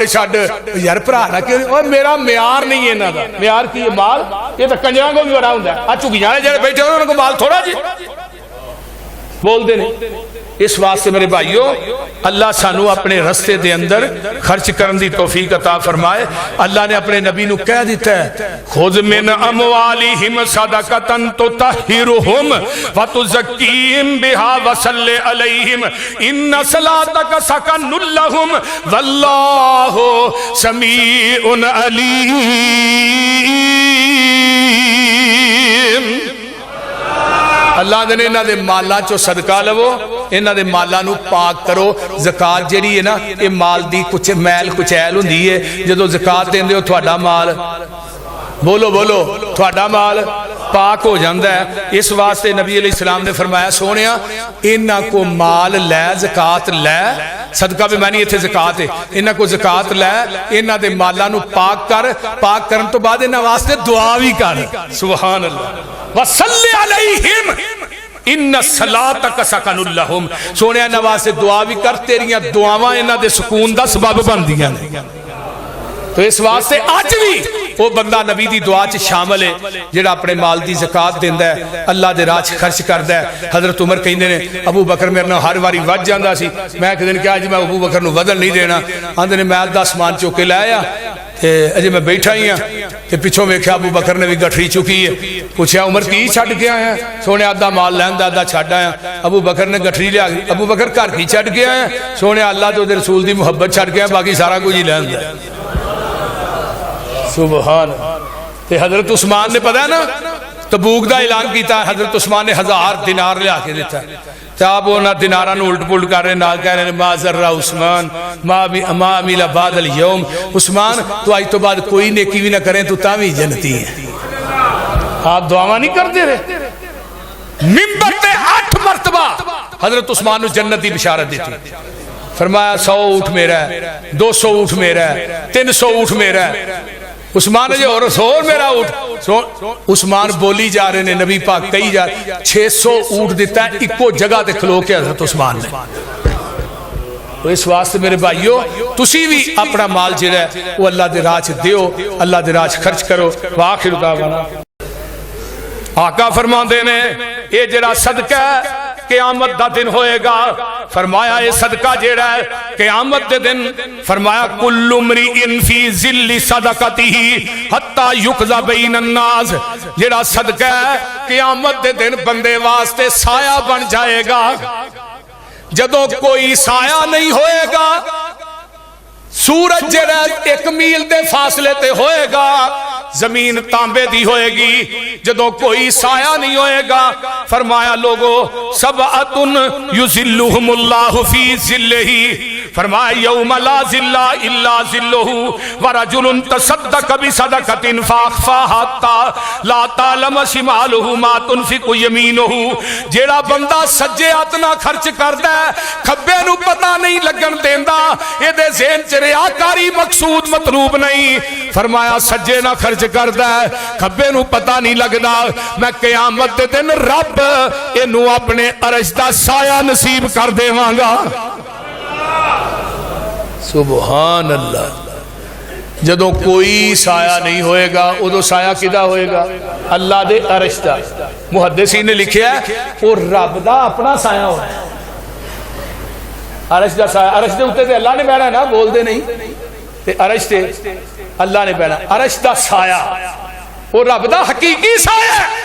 Speaker 1: یار پرانا کیوں میرا معیار نہیں ہے انہاں دا معیار کی مال یہ تو کنجراں کو بھی بڑا ہوندا ہے چکی جانے جڑے بیٹھے انہاں کو مال تھوڑا جی بول دے نہیں اس واسطے میرے بھائیو اللہ سانو اپنے رستے دے اندر خرچ کرن دی توفیق عطا فرمائے اللہ نے اپنے نبی نو کہہ دیتا ہے خذ من اموالہم صدقۃ تطہرہم وتزکیہم بہا وصلی علیہم ان صلاتک سکن لہم واللہ سمیع علیم اللہ نے انہاں دے مالاں چو صدقہ لو انہاں دے مالاں نو پاک کرو زکات جڑی ہے نا یہ مال دی کچھ میل کچیل ہوندی ہے جدوں زکات دیندے ہو تہاڈا مال بولو بولو تہاڈا مال پاک ہو جاندا ہے اس واسطے نبی علیہ السلام نے فرمایا سونیا انہاں کو مال لے زکات لے صدقہ بھی معنی ایتھے زکات ہے انہاں کو زکات لے انہاں دے مالاں نو پاک کر پاک کرن تو بعد انہاں واسطے دعا بھی کر سبحان اللہ وصلی علیہم ان صلاتک سکن لہم سونے نواز سے دعا بھی کر تیریاں دعاواں انہاں دے سکون دا سبب بن دیاں نے تو اس واسطے آج بھی وہ بندہ نبی دی دعا چ شامل ہے جڑا اپنے مال دی زکات دیندا ہے اللہ دے راہ خرچ کردا ہے حضرت عمر کہندے نے ابو بکر میرے نال ہر واری وج جاندا سی میں ایک دن کہا جی میں ابو بکر نو ودن نہیں دینا آندے نے میں آدھا آسمان چوک کے لایا اجے میں بیٹھا ہی ہاں تے پیچھوں ویکھیا ابو بکر نے بھی گٹھری چکی ہے پوچھا عمر کی چھڈ کے آیا سونے آدھا مال لیندا آدھا چھڈ آیا ابو بکر نے گٹھری لیا ابو بکر گھر کی چھڈ کے آیا سونے اللہ تے رسول دی محبت چھڈ کے آیا باقی سارا کچھ ہی لیندا سبحان تے حضرت عثمان نے پتا ہے نا تبوک دا اعلان کیتا ہے حضرت عثمان نے 1000 دینار لے کے دیتا ہے تے آپ انہاں دیناراں نوں الٹ پلٹ کر رہے نال کہہ رہے ما ذرہ عثمان ما عمل بعد اليوم عثمان تو آج تو بعد کوئی نیکی بھی نہ کریں تو تاں بھی جنتی ہے آپ دعا نہیں کرتے رہے؟ منبر تے 8 مرتبہ حضرت عثمان جنت دی بشارت دیتی، فرمایا 100 اونٹ میرا ہے، 200 اونٹ میرا ہے، 300 اونٹ میرا ہے۔ عثمان نے جو رسول میرا اونٹ، عثمان بولی جا رہے نے، نبی پاک کہی جا رہے 600 اونٹ دیتا ہے ایکو جگہ تے کھلو کے حضرت عثمان نے۔ تو اس واسطے میرے بھائیو تسی بھی اپنا مال جڑا ہے وہ اللہ دے راہ چ دیو، اللہ دے راہ چ خرچ کرو۔ وآخر دعوانا، آقا فرماندے نے اے جڑا صدقہ قیامت دا دن ہوئے گا، فرمایا اے صدقہ جڑا ہے قیامت دے دن، فرمایا کل امرئ فی ظل صدقتہ حتی یقضی بین الناس، جڑا صدقہ ہے قیامت دے دن بندے واسطے سایہ بن جائے گا۔ جدوں کوئی سایہ نہیں ہوئے گا، سورج جڑا 1 میل دے فاصلے تے ہوئے گا، زمین تانبے دی ہوئے گی، جدوں کوئی سایہ نہیں ہوئے گا، فرمایا لوگو سبعۃ یظلھم اللہ فی ظلہ، فرمایا یوم لا ظل الا ظلہ ورجل تصدق بصدقۃ فاخفاها حتی لا تعلم شمالہ ما تنفق یمینہ، جیڑا بندہ سجے ہاتھ نہ خرچ کردا ہے کھبے نو پتہ نہیں لگن دیندا، اے دے ذہن چ ریاکاری مقصود مطلوب نہیں، فرمایا سجے نہ خرچ کردا ہے کھبے نو پتہ نہیں لگدا، میں قیامت دے دن رب اینو اپنے عرش دا سایہ نصیب کر دیواں گا۔ سبحان اللہ۔ جدوں کوئی سایہ نہیں ہوئے گا ادو سایہ کدا ہوئے گا؟ اللہ دے عرش دا۔ محدثین نے لکھیا ہے وہ رب دا اپنا سایہ ہونا ہے، عرش دا سایہ، عرش دے اوتے تے اللہ نے بیٹھا نا، بول دے نہیں تے عرش تے اللہ نے بیٹھا، عرش دا سایہ وہ رب دا حقیقی سایہ ہے۔